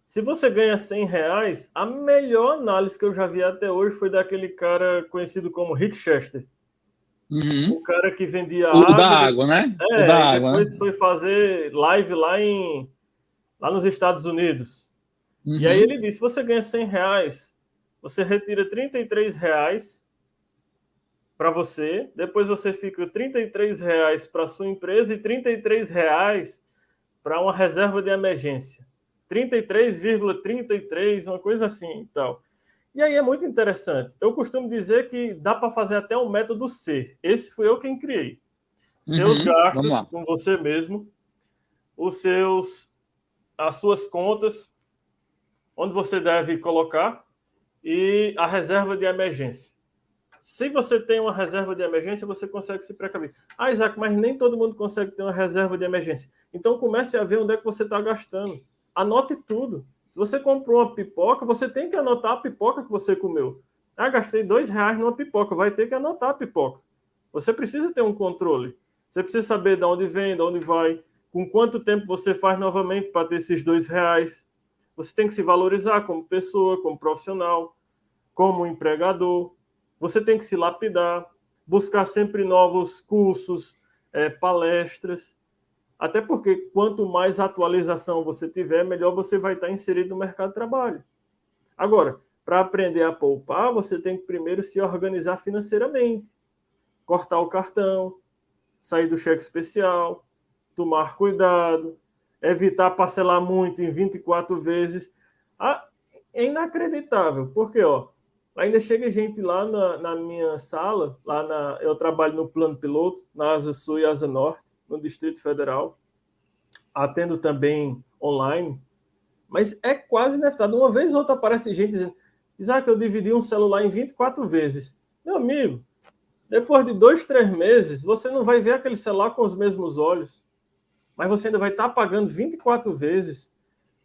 Se você ganha R$100, a melhor análise que eu já vi até hoje foi daquele cara conhecido como Rick Chester. Uhum. O cara que vendia água. O da água, né? O da água, depois né? Foi fazer live lá nos Estados Unidos. Uhum. E aí ele disse, se você ganha R$100, você retira R$33 para você, depois você fica R$33 para sua empresa e R$33 para uma reserva de emergência. 33,33, uma coisa assim e tal. E aí é muito interessante. Eu costumo dizer que dá para fazer até um método C. Esse fui eu quem criei. Seus gastos com você mesmo, as suas contas, onde você deve colocar, e a reserva de emergência. Se você tem uma reserva de emergência, você consegue se precaver. Isaac, mas nem todo mundo consegue ter uma reserva de emergência. Então comece a ver onde é que você está gastando. Anote tudo. Se você comprou uma pipoca, você tem que anotar a pipoca que você comeu. Ah, gastei R$ 2 numa pipoca, vai ter que anotar a pipoca. Você precisa ter um controle. Você precisa saber de onde vem, de onde vai, com quanto tempo você faz novamente para ter esses R$ 2. Você tem que se valorizar como pessoa, como profissional, como empregador. Você tem que se lapidar, buscar sempre novos cursos, palestras. Até porque quanto mais atualização você tiver, melhor você vai estar inserido no mercado de trabalho. Agora, para aprender a poupar, você tem que primeiro se organizar financeiramente. Cortar o cartão, sair do cheque especial, tomar cuidado, evitar parcelar muito em 24 vezes. É inacreditável, porque ainda chega gente lá na minha sala, eu trabalho no plano piloto, na Asa Sul e Asa Norte, no Distrito Federal, atendo também online, mas é quase inevitável. Uma vez ou outra aparece gente dizendo: Isaac, eu dividi um celular em 24 vezes. Meu amigo, depois de 2, 3 meses, você não vai ver aquele celular com os mesmos olhos, mas você ainda vai estar pagando 24 vezes.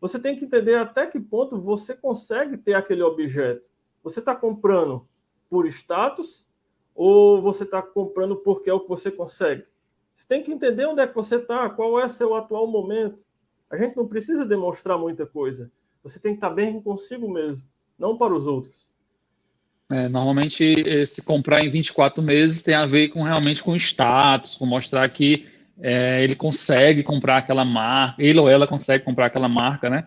Você tem que entender até que ponto você consegue ter aquele objeto. Você está comprando por status ou você está comprando porque é o que você consegue? Você tem que entender onde é que você está, qual é seu atual momento. A gente não precisa demonstrar muita coisa. Você tem que estar bem consigo mesmo, não para os outros. Normalmente, se comprar em 24 meses tem a ver realmente com status, com mostrar que ele consegue comprar aquela marca, ele ou ela consegue comprar aquela marca, né?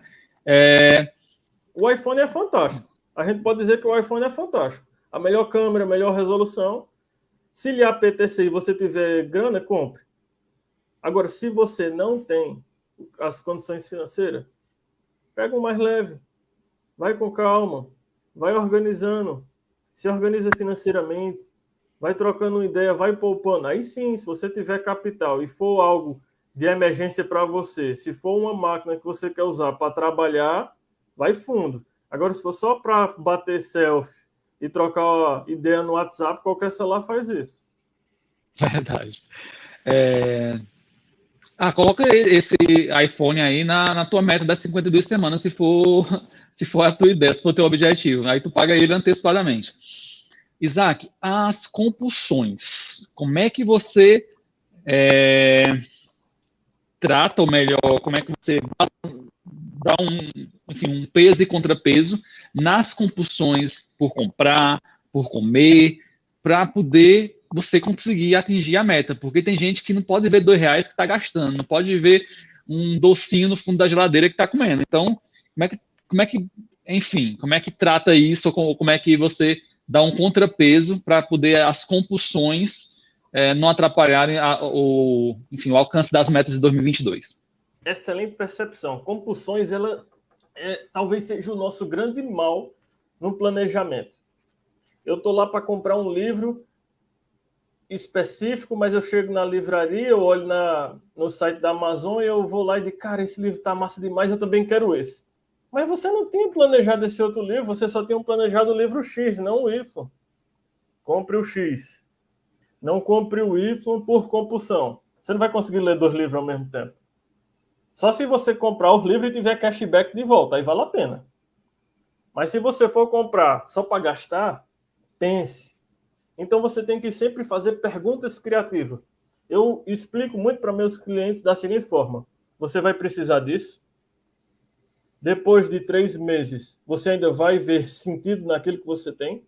O iPhone é fantástico. A gente pode dizer que o iPhone é fantástico. A melhor câmera, a melhor resolução. Se lhe apetecer e você tiver grana, compre. Agora, se você não tem as condições financeiras, pega um mais leve. Vai com calma. Vai organizando. Se organiza financeiramente. Vai trocando uma ideia, vai poupando. Aí sim, se você tiver capital e for algo de emergência para você, se for uma máquina que você quer usar para trabalhar, vai fundo. Agora, se for só para bater selfie e trocar ideia no WhatsApp, qualquer celular faz isso. Verdade. Coloca esse iPhone aí na tua meta das 52 semanas, se for a tua ideia, se for o teu objetivo. Aí tu paga ele antecipadamente. Isaac, as compulsões. Como é que você trata, ou melhor, como é que você dá um peso e contrapeso nas compulsões por comprar, por comer, para poder você conseguir atingir a meta? Porque tem gente que não pode ver R$ 2 que está gastando, não pode ver um docinho no fundo da geladeira que está comendo. Então, como é que trata isso? Como é que você dá um contrapeso para poder as compulsões não atrapalharem o alcance das metas de 2022? Excelente percepção. Compulsões, ela talvez seja o nosso grande mal no planejamento. Eu estou lá para comprar um livro específico, mas eu chego na livraria, eu olho no site da Amazon e eu vou lá e digo: cara, esse livro está massa demais, eu também quero esse. Mas você não tinha planejado esse outro livro, você só tinha planejado o livro X, não o Y. Compre o X. Não compre o Y por compulsão. Você não vai conseguir ler 2 livros ao mesmo tempo. Só se você comprar o livro e tiver cashback de volta, aí vale a pena. Mas se você for comprar só para gastar, pense. Então você tem que sempre fazer perguntas criativas. Eu explico muito para meus clientes da seguinte forma: você vai precisar disso? Depois de 3 meses, você ainda vai ver sentido naquilo que você tem?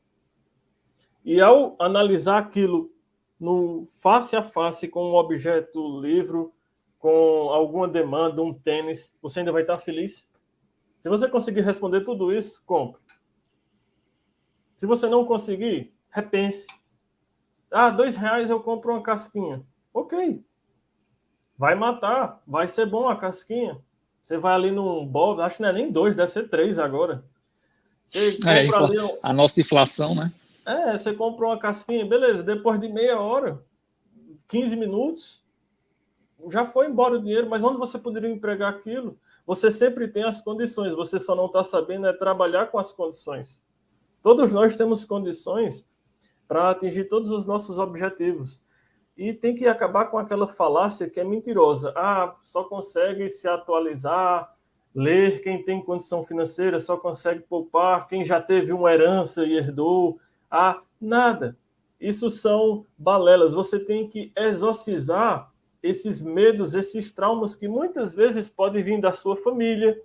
E ao analisar aquilo no face a face com um objeto, livro, com alguma demanda, um tênis, você ainda vai estar feliz? Se você conseguir responder tudo isso, compre. Se você não conseguir, repense. R$ 2 eu compro uma casquinha. Ok. Vai matar. Vai ser bom a casquinha. Você vai ali num Bob, acho que não é nem 2, deve ser 3 agora. Você compra ali... A nossa inflação, né? Você compra uma casquinha, beleza. Depois de meia hora, 15 minutos, já foi embora o dinheiro, mas onde você poderia empregar aquilo? Você sempre tem as condições, você só não está sabendo trabalhar com as condições. Todos nós temos condições para atingir todos os nossos objetivos. E tem que acabar com aquela falácia que é mentirosa. Só consegue se atualizar, ler, quem tem condição financeira só consegue poupar, quem já teve uma herança e herdou, nada. Isso são balelas. Você tem que exorcizar esses medos, esses traumas que muitas vezes podem vir da sua família,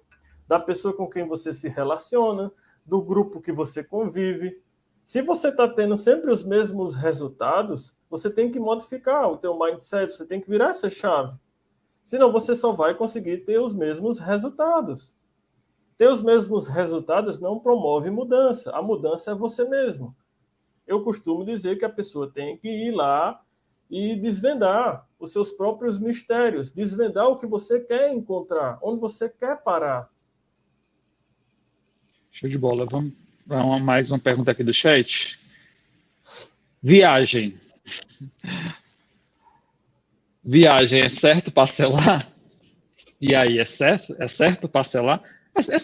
da pessoa com quem você se relaciona, do grupo que você convive. Se você está tendo sempre os mesmos resultados, você tem que modificar o teu mindset, você tem que virar essa chave. Senão você só vai conseguir ter os mesmos resultados. Ter os mesmos resultados não promove mudança. A mudança é você mesmo. Eu costumo dizer que a pessoa tem que ir lá e desvendar os seus próprios mistérios, desvendar o que você quer encontrar, onde você quer parar. Show de bola. Vamos para mais uma pergunta aqui do chat. Viagem. Viagem é certo parcelar? E aí, é certo parcelar?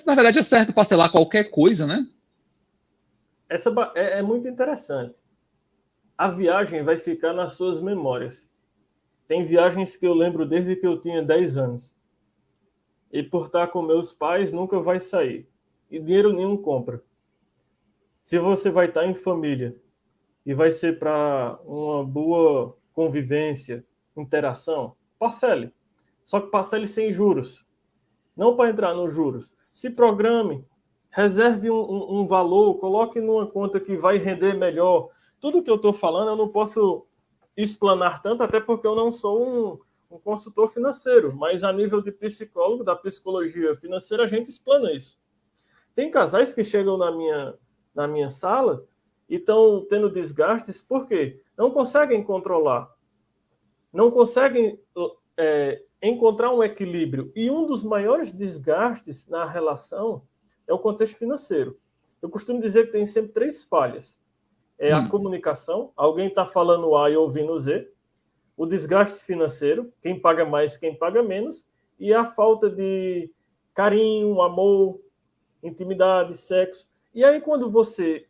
Na verdade, é certo parcelar qualquer coisa, né? Essa é muito interessante. A viagem vai ficar nas suas memórias. Tem viagens que eu lembro desde que eu tinha 10 anos. E por estar com meus pais, nunca vai sair. E dinheiro nenhum compra. Se você vai estar em família e vai ser para uma boa convivência, interação, parcele. Só que parcele sem juros. Não para entrar nos juros. Se programe, reserve um valor, coloque numa conta que vai render melhor. Tudo que eu estou falando eu não posso explanar tanto, até porque eu não sou um consultor financeiro, mas a nível de psicólogo, da psicologia financeira, a gente explana isso. Tem casais que chegam na minha sala e estão tendo desgastes, por quê? Não conseguem controlar, não conseguem encontrar um equilíbrio. E um dos maiores desgastes na relação é o contexto financeiro. Eu costumo dizer que tem sempre 3 falhas. É a comunicação, alguém está falando A e ouvindo Z, o desgaste financeiro, quem paga mais, quem paga menos, e a falta de carinho, amor, intimidade, sexo. E aí, quando você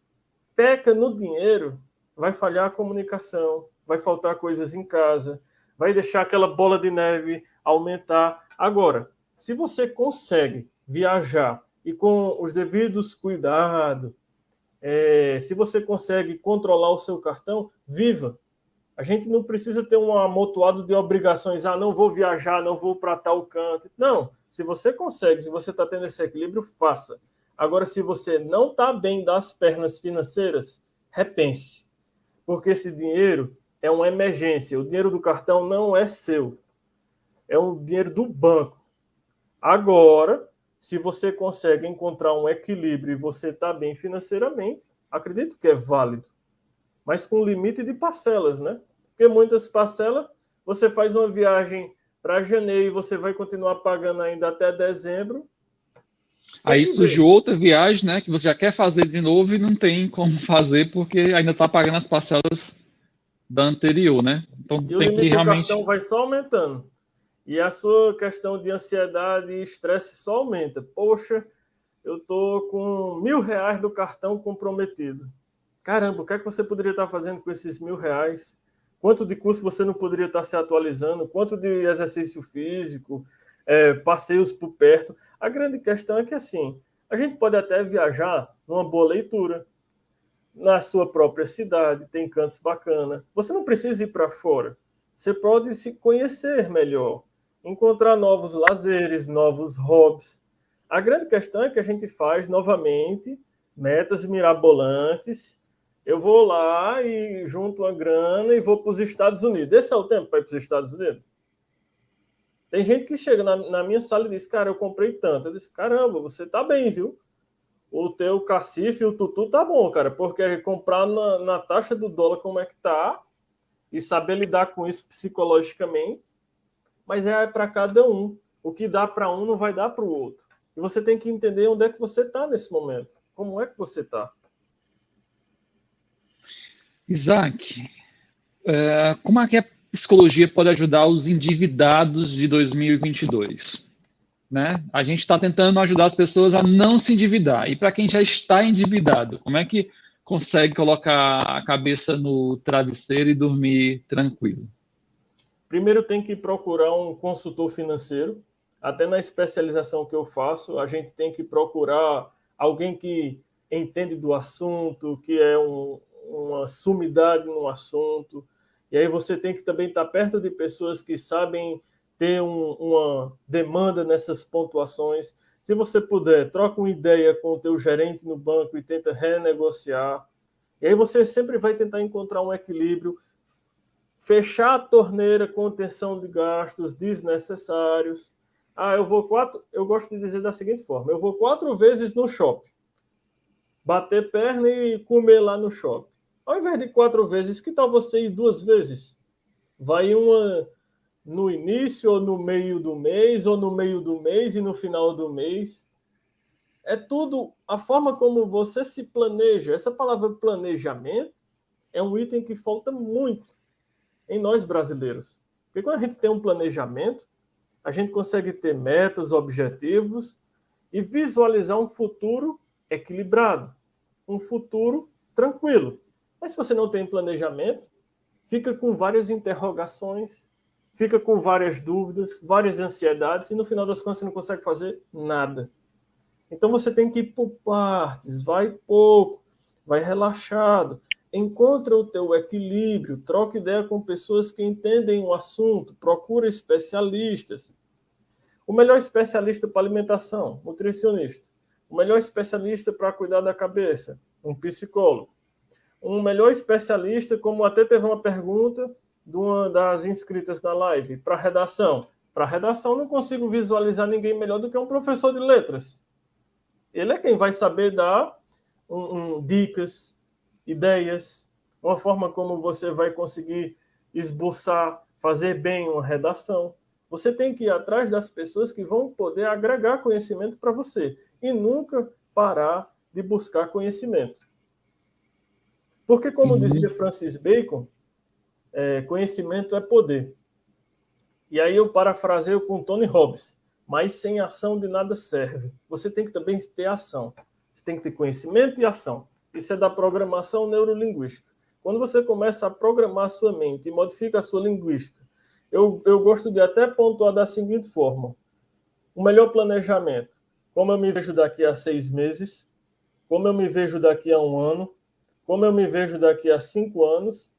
peca no dinheiro, vai falhar a comunicação, vai faltar coisas em casa, vai deixar aquela bola de neve aumentar. Agora, se você consegue viajar e com os devidos cuidados, se você consegue controlar o seu cartão, viva. A gente não precisa ter um amontoado de obrigações. Não vou viajar, não vou para tal canto. Não, se você consegue, se você está tendo esse equilíbrio, faça. Agora, se você não está bem das pernas financeiras, repense. Porque esse dinheiro é uma emergência. O dinheiro do cartão não é seu. É um dinheiro do banco. Agora, se você consegue encontrar um equilíbrio e você está bem financeiramente, acredito que é válido. Mas com limite de parcelas, né? Porque muitas parcelas, você faz uma viagem para janeiro e você vai continuar pagando ainda até dezembro. Aí surgiu outra viagem, né? Que você já quer fazer de novo e não tem como fazer porque ainda está pagando as parcelas da anterior, né? Então e tem o limite que realmente... do cartão vai só aumentando. E a sua questão de ansiedade e estresse só aumenta. Poxa, eu estou com R$1.000 do cartão comprometido. Caramba, o que é que você poderia estar fazendo com esses R$1.000? Quanto de curso você não poderia estar se atualizando? Quanto de exercício físico? Passeios por perto? A grande questão é que, assim, a gente pode até viajar numa boa leitura, na sua própria cidade, tem cantos bacanas. Você não precisa ir para fora. Você pode se conhecer melhor, encontrar novos lazeres, novos hobbies. A grande questão é que a gente faz, novamente, metas mirabolantes. Eu vou lá e junto uma grana e vou para os Estados Unidos. Esse é o tempo para ir para os Estados Unidos? Tem gente que chega na minha sala e diz, cara, eu comprei tanto. Eu disse, caramba, você tá bem, viu? O teu cacife e o tutu tá bom, cara, porque comprar na taxa do dólar como é que tá e saber lidar com isso psicologicamente, mas é para cada um. O que dá para um não vai dar para o outro. E você tem que entender onde é que você está nesse momento. Como é que você está? Isaac, como é que a psicologia pode ajudar os endividados de 2022? Né? A gente está tentando ajudar as pessoas a não se endividar. E para quem já está endividado, como é que consegue colocar a cabeça no travesseiro e dormir tranquilo? Primeiro tem que procurar um consultor financeiro, Até na especialização que eu faço, a gente tem que procurar alguém que entende do assunto, que é uma sumidade no assunto. E aí você tem que também estar perto de pessoas que sabem ter uma demanda nessas pontuações. Se você puder, troca uma ideia com o teu gerente no banco e tenta renegociar. E aí você sempre vai tentar encontrar um equilíbrio, fechar a torneira com contenção de gastos desnecessários. Eu gosto de dizer da seguinte forma, eu vou 4 vezes no shopping, bater perna e comer lá no shopping. Ao invés de 4 vezes, que tal você ir 2 vezes? Vai uma no início, ou no meio do mês, ou no meio do mês e no final do mês. É tudo a forma como você se planeja. Essa palavra planejamento é um item que falta muito em nós brasileiros. Porque quando a gente tem um planejamento, a gente consegue ter metas, objetivos e visualizar um futuro equilibrado, um futuro tranquilo. Mas se você não tem planejamento, fica com várias interrogações, fica com várias dúvidas, várias ansiedades e no final das contas você não consegue fazer nada. Então você tem que ir por partes, vai pouco, vai relaxado, encontra o teu equilíbrio, troca ideia com pessoas que entendem o assunto, procura especialistas. O melhor especialista para alimentação, nutricionista. O melhor especialista para cuidar da cabeça, um psicólogo. Um melhor especialista, como até teve uma pergunta de uma das inscritas na live, para redação. Para redação não consigo visualizar ninguém melhor do que um professor de letras. Ele é quem vai saber dar dicas, ideias, uma forma como você vai conseguir esboçar, fazer bem uma redação. Você tem que ir atrás das pessoas que vão poder agregar conhecimento para você e nunca parar de buscar conhecimento. Porque, como dizia Francis Bacon, conhecimento é poder. E aí eu parafraseio com Tony Robbins, mas sem ação de nada serve. Você tem que também ter ação. Você tem que ter conhecimento e ação. Isso é da programação neurolinguística. Quando você começa a programar a sua mente e modifica a sua linguística, eu gosto de até pontuar da seguinte forma. O melhor planejamento. Como eu me vejo daqui a 6 meses, como eu me vejo daqui a 1 ano, como eu me vejo daqui a 5 anos.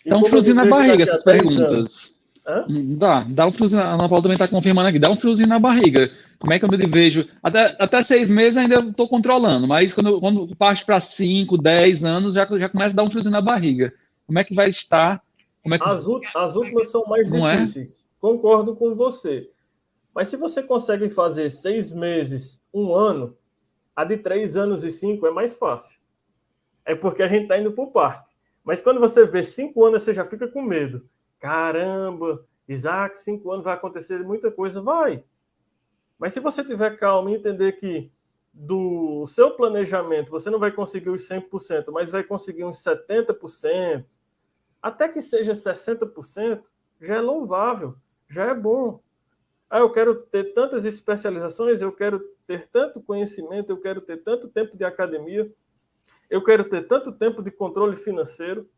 Dá um friozinho na barriga essas perguntas. Dá um friozinho. A Ana Paula também está confirmando aqui. Dá um friozinho na barriga. Como é que eu me vejo? Até 6 meses ainda estou controlando, mas quando parte para 5, 10 anos, já começa a dar um friozinho na barriga. Como é que vai estar? As últimas são mais difíceis. Concordo com você. Mas se você consegue fazer 6 meses, 1 ano, a de 3 anos e 5 é mais fácil. É porque a gente está indo por parte. Mas quando você vê 5 anos, você já fica com medo. Caramba, Isaac, 5 anos vai acontecer muita coisa. Vai. Mas se você tiver calma e entender que do seu planejamento você não vai conseguir os 100%, mas vai conseguir uns 70%, até que seja 60%, já é louvável, já é bom. Eu quero ter tantas especializações, eu quero ter tanto conhecimento, eu quero ter tanto tempo de academia, eu quero ter tanto tempo de controle financeiro,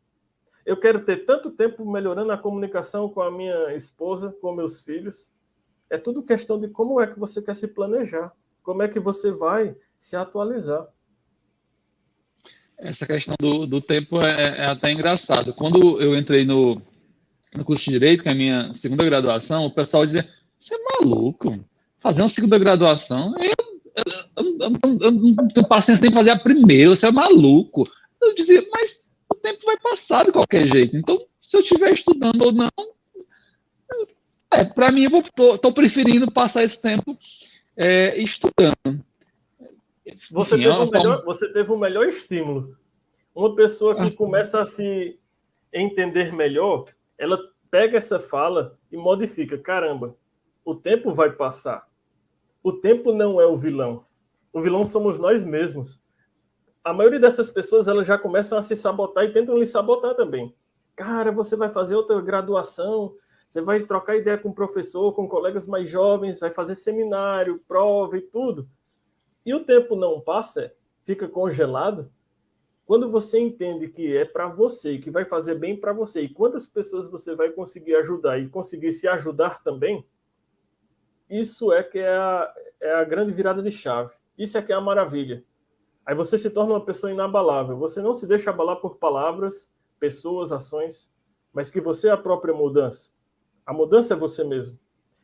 eu quero ter tanto tempo melhorando a comunicação com a minha esposa, com meus filhos. É tudo questão de como é que você quer se planejar, como é que você vai se atualizar. Essa questão do tempo é até engraçado. Quando eu entrei no curso de Direito, que é a minha segunda graduação, o pessoal dizia, você é maluco? Fazer uma segunda graduação? Eu não tenho paciência nem fazer a primeira, você é maluco. Eu dizia, mas o tempo vai passar de qualquer jeito. Então, se eu estiver estudando ou não, para mim, eu estou preferindo passar esse tempo estudando. Você teve um melhor estímulo. Uma pessoa que começa a se entender melhor, ela pega essa fala e modifica. Caramba, o tempo vai passar. O tempo não é o vilão. O vilão somos nós mesmos. A maioria dessas pessoas, elas já começam a se sabotar e tentam lhe sabotar também. Cara, você vai fazer outra graduação, você vai trocar ideia com o professor, com colegas mais jovens, vai fazer seminário, prova e tudo. E o tempo não passa, fica congelado. Quando você entende que é para você, que vai fazer bem para você, e quantas pessoas você vai conseguir ajudar e conseguir se ajudar também, isso é que é a grande virada de chave. Isso é que é a maravilha. Aí você se torna uma pessoa inabalável. Você não se deixa abalar por palavras, pessoas, ações, mas que você é a própria mudança. A mudança é você mesmo.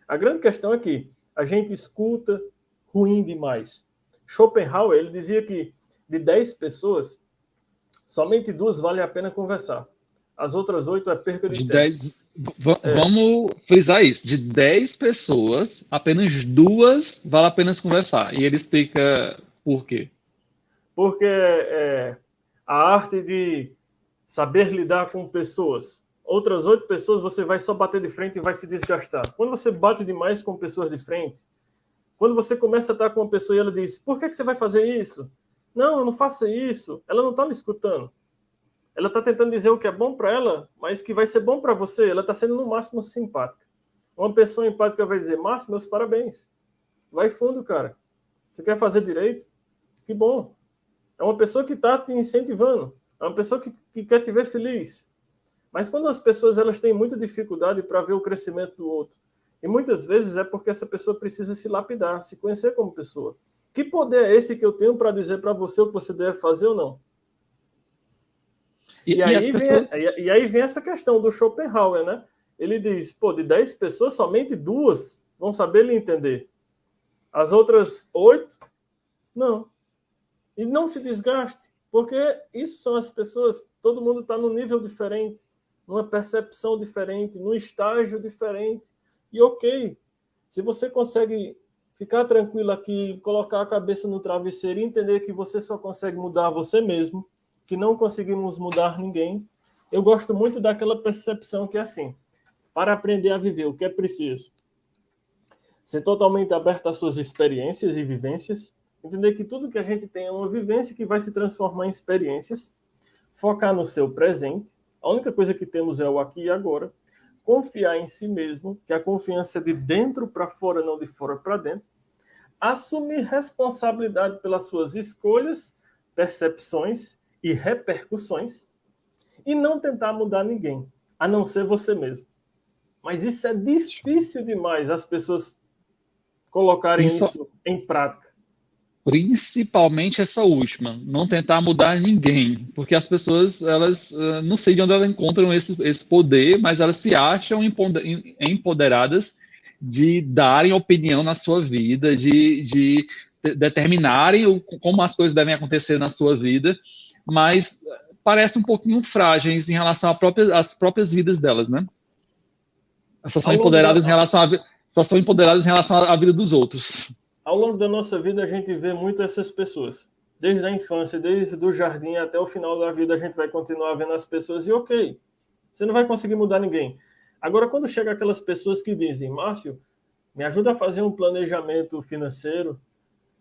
A grande questão é que a gente escuta ruim demais. Schopenhauer, ele dizia que de 10 pessoas, somente 2 vale a pena conversar. As outras 8 é perca de tempo. 10, vamos frisar isso. De 10 pessoas, apenas 2 vale a pena conversar. E ele explica por quê. Porque a arte de saber lidar com pessoas. Outras 8 pessoas você vai só bater de frente e vai se desgastar. Quando você bate demais com pessoas de frente, quando você começa a estar com uma pessoa e ela diz, por que você vai fazer isso? Não, não faça isso. Ela não está me escutando. Ela está tentando dizer o que é bom para ela, mas que vai ser bom para você. Ela está sendo no máximo simpática. Uma pessoa empática vai dizer, Márcio, meus parabéns. Vai fundo, cara. Você quer fazer direito? Que bom. É uma pessoa que está te incentivando. É uma pessoa que quer te ver feliz. Mas quando as pessoas elas têm muita dificuldade para ver o crescimento do outro, e muitas vezes é porque essa pessoa precisa se lapidar, se conhecer como pessoa. Que poder é esse que eu tenho para dizer para você o que você deve fazer ou não? E aí vem essa questão do Schopenhauer, né? Ele diz, de 10 pessoas, somente 2 vão saber lhe entender. As outras 8, não. E não se desgaste, porque isso são as pessoas, todo mundo está num nível diferente, numa percepção diferente, num estágio diferente. E ok, se você consegue ficar tranquilo aqui, colocar a cabeça no travesseiro e entender que você só consegue mudar você mesmo, que não conseguimos mudar ninguém, eu gosto muito daquela percepção que é assim, para aprender a viver, o que é preciso? Ser totalmente aberto às suas experiências e vivências, entender que tudo que a gente tem é uma vivência que vai se transformar em experiências, focar no seu presente, a única coisa que temos é o aqui e agora, confiar em si mesmo, que a confiança é de dentro para fora, não de fora para dentro, assumir responsabilidade pelas suas escolhas, percepções e repercussões, e não tentar mudar ninguém, a não ser você mesmo. Mas isso é difícil demais, as pessoas colocarem isso em prática. Principalmente essa última, não tentar mudar ninguém, porque as pessoas, elas, não sei de onde elas encontram esse poder, mas elas se acham empoderadas de darem opinião na sua vida, de determinarem como as coisas devem acontecer na sua vida, mas parecem um pouquinho frágeis em relação às próprias vidas delas, né? Só são empoderadas em relação à vida dos outros. Ao longo da nossa vida, a gente vê muito essas pessoas. Desde a infância, desde o jardim até o final da vida, a gente vai continuar vendo as pessoas e ok, você não vai conseguir mudar ninguém. Agora, quando chega aquelas pessoas que dizem, Márcio, me ajuda a fazer um planejamento financeiro.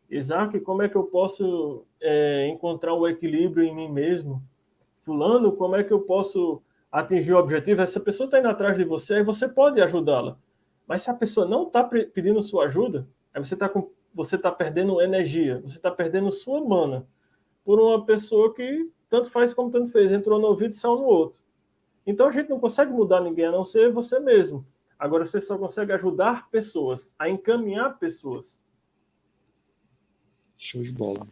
Isaac, como é que eu posso encontrar o equilíbrio em mim mesmo? Fulano, como é que eu posso atingir o objetivo? Essa pessoa está indo atrás de você, aí você pode ajudá-la. Mas se a pessoa não está pedindo sua ajuda, aí você tá perdendo energia, você está perdendo sua mana por uma pessoa que tanto faz como tanto fez, entrou no ouvido e saiu no outro. Então a gente não consegue mudar ninguém, a não ser você mesmo. Agora você só consegue ajudar pessoas, a encaminhar pessoas. Show de bola.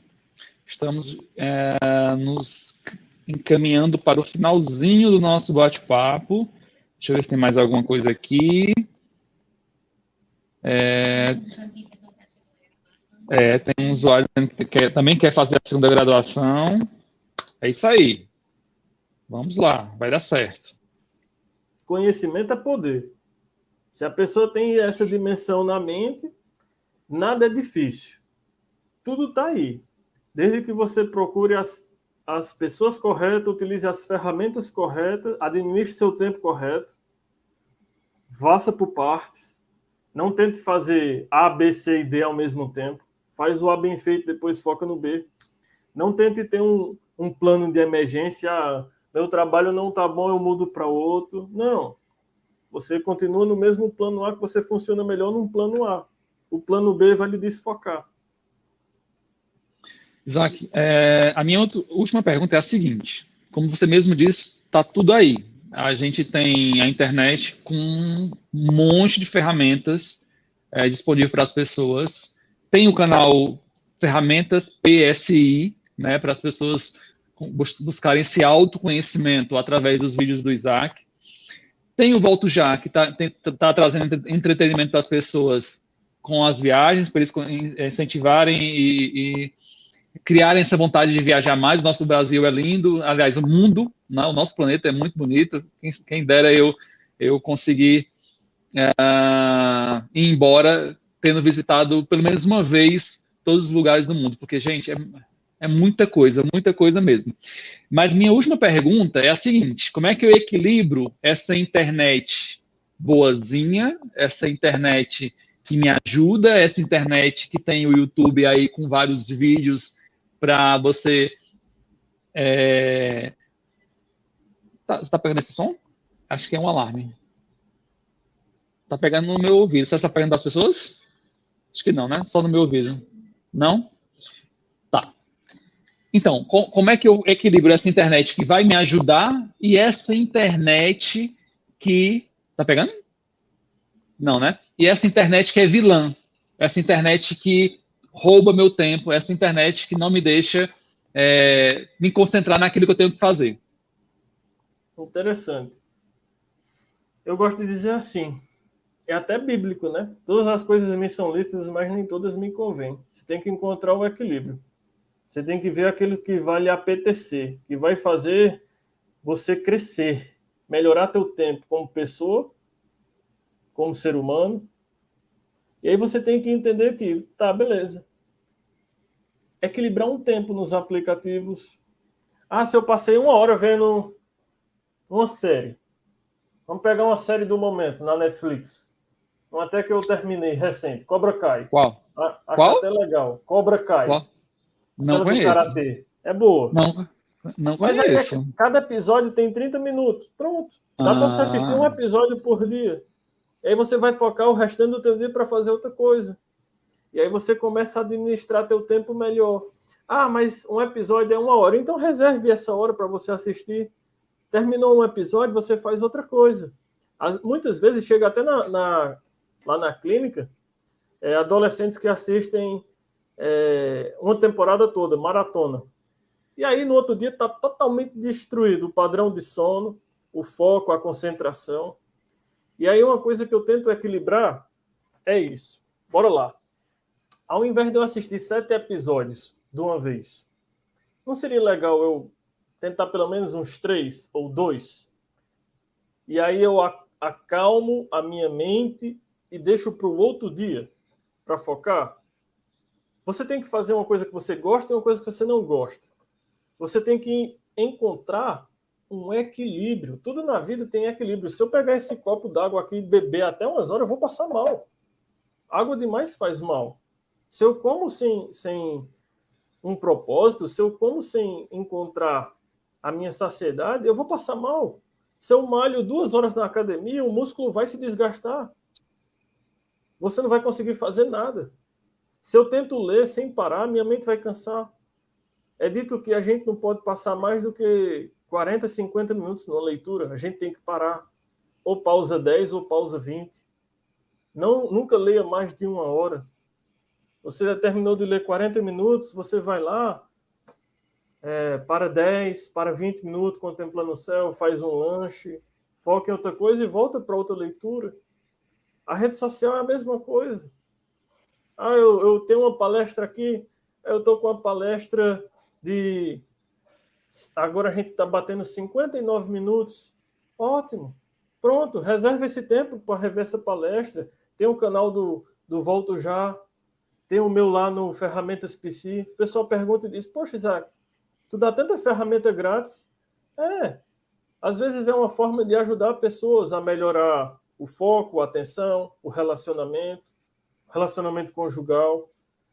Estamos nos encaminhando para o finalzinho do nosso bate-papo. Deixa eu ver se tem mais alguma coisa aqui. Tem um usuário que também quer fazer a segunda graduação. É isso aí. Vamos lá, vai dar certo. Conhecimento é poder. Se a pessoa tem essa dimensão na mente, nada é difícil. Tudo está aí. Desde que você procure as pessoas corretas, utilize as ferramentas corretas, administre seu tempo correto, faça por partes. Não tente fazer A, B, C e D ao mesmo tempo. Faz o A bem feito, depois foca no B. Não tente ter um plano de emergência. Meu trabalho não está bom, eu mudo para outro. Não. Você continua no mesmo plano A, que você funciona melhor num plano A. O plano B vai lhe desfocar. Isaac, a minha última pergunta é a seguinte. Como você mesmo disse, está tudo aí. A gente tem a internet com um monte de ferramentas disponível para as pessoas. Tem o canal Ferramentas PSI, né, para as pessoas buscarem esse autoconhecimento através dos vídeos do Isaac. Tem o Volto Já, que tá trazendo entretenimento para as pessoas com as viagens, para eles incentivarem e criarem essa vontade de viajar mais. O nosso Brasil é lindo, aliás, o mundo, né, o nosso planeta é muito bonito. Quem dera eu conseguir ir embora tendo visitado pelo menos uma vez todos os lugares do mundo, porque, gente, é muita coisa mesmo. Mas minha última pergunta é a seguinte: como é que eu equilibro essa internet boazinha, essa internet que me ajuda, essa internet que tem o YouTube aí com vários vídeos para você... Você tá pegando esse som? Acho que é um alarme. Tá pegando no meu ouvido. Você está pegando das pessoas? Acho que não, né? Só no meu ouvido. Não? Tá. Então, como é que eu equilibro essa internet que vai me ajudar e essa internet que... Tá pegando? Não, né? E essa internet que é vilã. Essa internet que rouba meu tempo. Essa internet que não me deixa me concentrar naquilo que eu tenho que fazer. Interessante. Eu gosto de dizer assim, é até bíblico, né? Todas as coisas me são lícitas, mas nem todas me convêm. Você tem que encontrar o equilíbrio. Você tem que ver aquilo que vai lhe apetecer, que vai fazer você crescer, melhorar teu tempo como pessoa, como ser humano. E aí você tem que entender que, tá, beleza. Equilibrar um tempo nos aplicativos. Ah, se eu passei 1 hora vendo uma série. Vamos pegar uma série do momento na Netflix. Até que eu terminei recente. Cobra Kai. Qual? Acho Qual? até legal. Cobra Kai. Qual? Não Aquela do conheço. Karatê. É boa. Não Mas aí conheço. cada episódio tem 30 minutos. Pronto. Dá para você assistir um episódio por dia. E aí você vai focar o restante do teu dia para fazer outra coisa. E aí você começa a administrar teu tempo melhor. Ah, mas um episódio é 1 hora. Então reserve essa hora para você assistir. Terminou um episódio, você faz outra coisa. Muitas vezes chega até lá na clínica, adolescentes que assistem uma temporada toda, maratona. E aí no outro dia está totalmente destruído o padrão de sono, o foco, a concentração. E aí uma coisa que eu tento equilibrar é isso. Bora lá. Ao invés de eu assistir 7 episódios de uma vez, não seria legal eu tentar pelo menos uns 3 ou 2? E aí eu acalmo a minha mente e deixo para o outro dia para focar. Você tem que fazer uma coisa que você gosta e uma coisa que você não gosta. Você tem que encontrar um equilíbrio. Tudo na vida tem equilíbrio. Se eu pegar esse copo d'água aqui e beber até umas horas, eu vou passar mal. Água demais faz mal. Se eu como sem um propósito, se eu como sem encontrar a minha saciedade, eu vou passar mal. Se eu malho 2 horas na academia, o músculo vai se desgastar. Você não vai conseguir fazer nada. Se eu tento ler sem parar, minha mente vai cansar. É dito que a gente não pode passar mais do que 40, 50 minutos numa leitura. A gente tem que parar. Ou pausa 10 ou pausa 20. Nunca leia mais de 1 hora. Você terminou de ler 40 minutos, você vai lá, para 10, para 20 minutos, contemplando o céu, faz um lanche, foca em outra coisa e volta para outra leitura. A rede social é a mesma coisa. Ah, eu tenho uma palestra aqui, eu estou com uma palestra de... Agora a gente está batendo 59 minutos. Ótimo. Pronto, reserva esse tempo para rever essa palestra. Tem o canal do Volto Já, tem o meu lá no Ferramentas PC. O pessoal pergunta e diz, poxa, Isaac, tu dá tanta ferramenta grátis? Às vezes é uma forma de ajudar pessoas a melhorar o foco, a atenção, o relacionamento conjugal.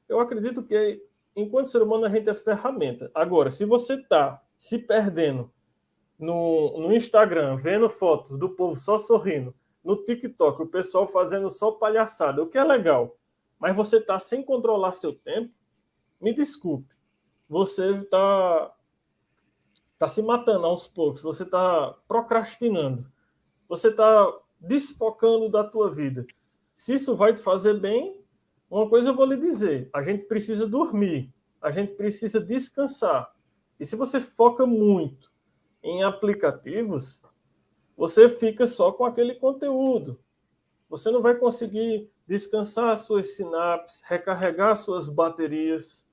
Eu acredito que, enquanto ser humano, a gente é ferramenta. Agora, se você está se perdendo no Instagram, vendo fotos do povo só sorrindo, no TikTok, o pessoal fazendo só palhaçada, o que é legal, mas você está sem controlar seu tempo, me desculpe, você está se matando aos poucos, você está procrastinando, você está desfocando da tua vida. Se isso vai te fazer bem, uma coisa eu vou lhe dizer, a gente precisa dormir, a gente precisa descansar. E se você foca muito em aplicativos, você fica só com aquele conteúdo. Você não vai conseguir descansar as suas sinapses, recarregar as suas baterias.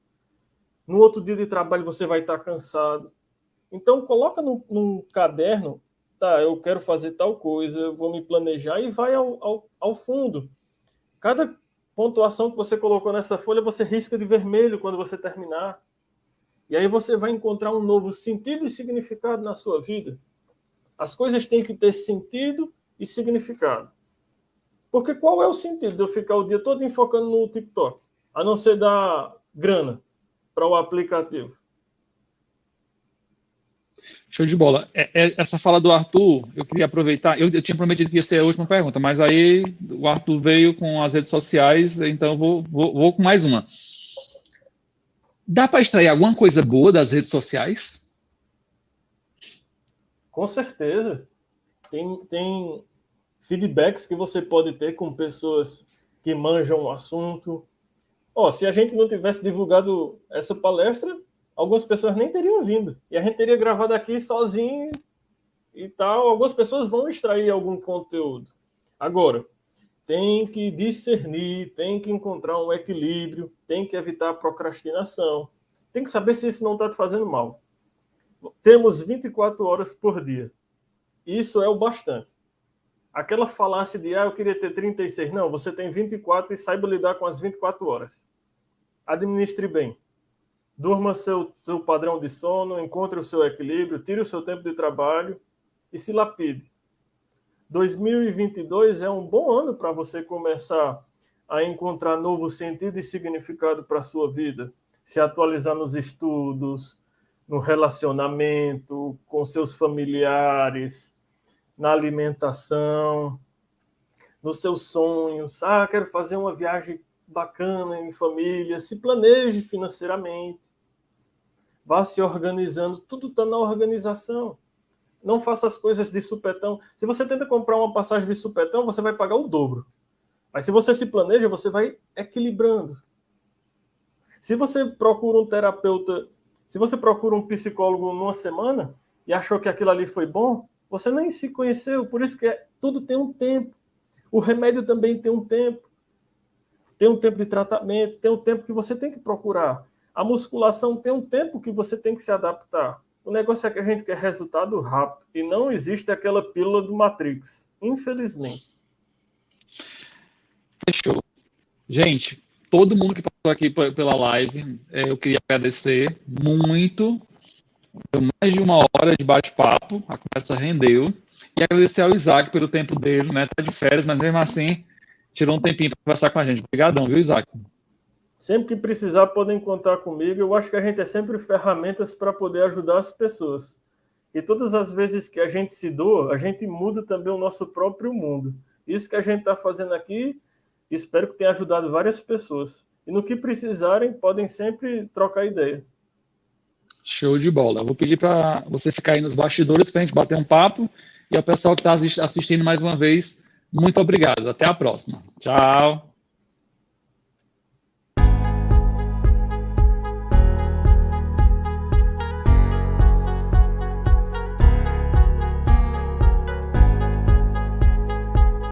No outro dia de trabalho você vai estar cansado. Então, coloca num caderno, tá, eu quero fazer tal coisa, eu vou me planejar e vai ao fundo. Cada pontuação que você colocou nessa folha, você risca de vermelho quando você terminar. E aí você vai encontrar um novo sentido e significado na sua vida. As coisas têm que ter sentido e significado. Porque qual é o sentido de eu ficar o dia todo enfocando no TikTok? A não ser dar grana para o aplicativo. Show de bola. Essa fala do Arthur, eu queria aproveitar. Eu tinha prometido que ia ser a última pergunta, mas aí o Arthur veio com as redes sociais, então eu vou com mais uma. Dá para extrair alguma coisa boa das redes sociais? Com certeza. Tem feedbacks que você pode ter com pessoas que manjam o assunto. Se a gente não tivesse divulgado essa palestra, algumas pessoas nem teriam vindo. E a gente teria gravado aqui sozinho e tal. Algumas pessoas vão extrair algum conteúdo. Agora, tem que discernir, tem que encontrar um equilíbrio, tem que evitar a procrastinação. Tem que saber se isso não está te fazendo mal. Temos 24 horas por dia. Isso é o bastante. Aquela falácia de, eu queria ter 36. Não, você tem 24 e saiba lidar com as 24 horas. Administre bem. Durma seu padrão de sono, encontre o seu equilíbrio, tire o seu tempo de trabalho e se lapide. 2022 é um bom ano para você começar a encontrar novo sentido e significado para a sua vida. Se atualizar nos estudos, no relacionamento, com seus familiares, na alimentação, nos seus sonhos. Quero fazer uma viagem bacana em família. Se planeje financeiramente. Vá se organizando. Tudo está na organização. Não faça as coisas de supetão. Se você tenta comprar uma passagem de supetão, você vai pagar o dobro. Mas se você se planeja, você vai equilibrando. Se você procura um terapeuta, se você procura um psicólogo numa semana e achou que aquilo ali foi bom, você nem se conheceu. Por isso que tudo tem um tempo. O remédio também tem um tempo. Tem um tempo de tratamento, tem um tempo que você tem que procurar. A musculação tem um tempo que você tem que se adaptar. O negócio é que a gente quer resultado rápido e não existe aquela pílula do Matrix, infelizmente. Fechou. Gente, todo mundo que passou aqui pela live, eu queria agradecer muito. Deu mais de 1 hora de bate-papo, a conversa rendeu. E agradecer ao Isaac pelo tempo dele, né? Tá de férias, mas mesmo assim tirou um tempinho para conversar com a gente. Obrigadão, viu, Isaac? Sempre que precisar, podem contar comigo. Eu acho que a gente é sempre ferramentas para poder ajudar as pessoas. E todas as vezes que a gente se doa, a gente muda também o nosso próprio mundo. Isso que a gente está fazendo aqui, espero que tenha ajudado várias pessoas. E no que precisarem, podem sempre trocar ideia. Show de bola. Eu vou pedir para você ficar aí nos bastidores para a gente bater um papo. E ao pessoal que está assistindo mais uma vez, muito obrigado. Até a próxima. Tchau.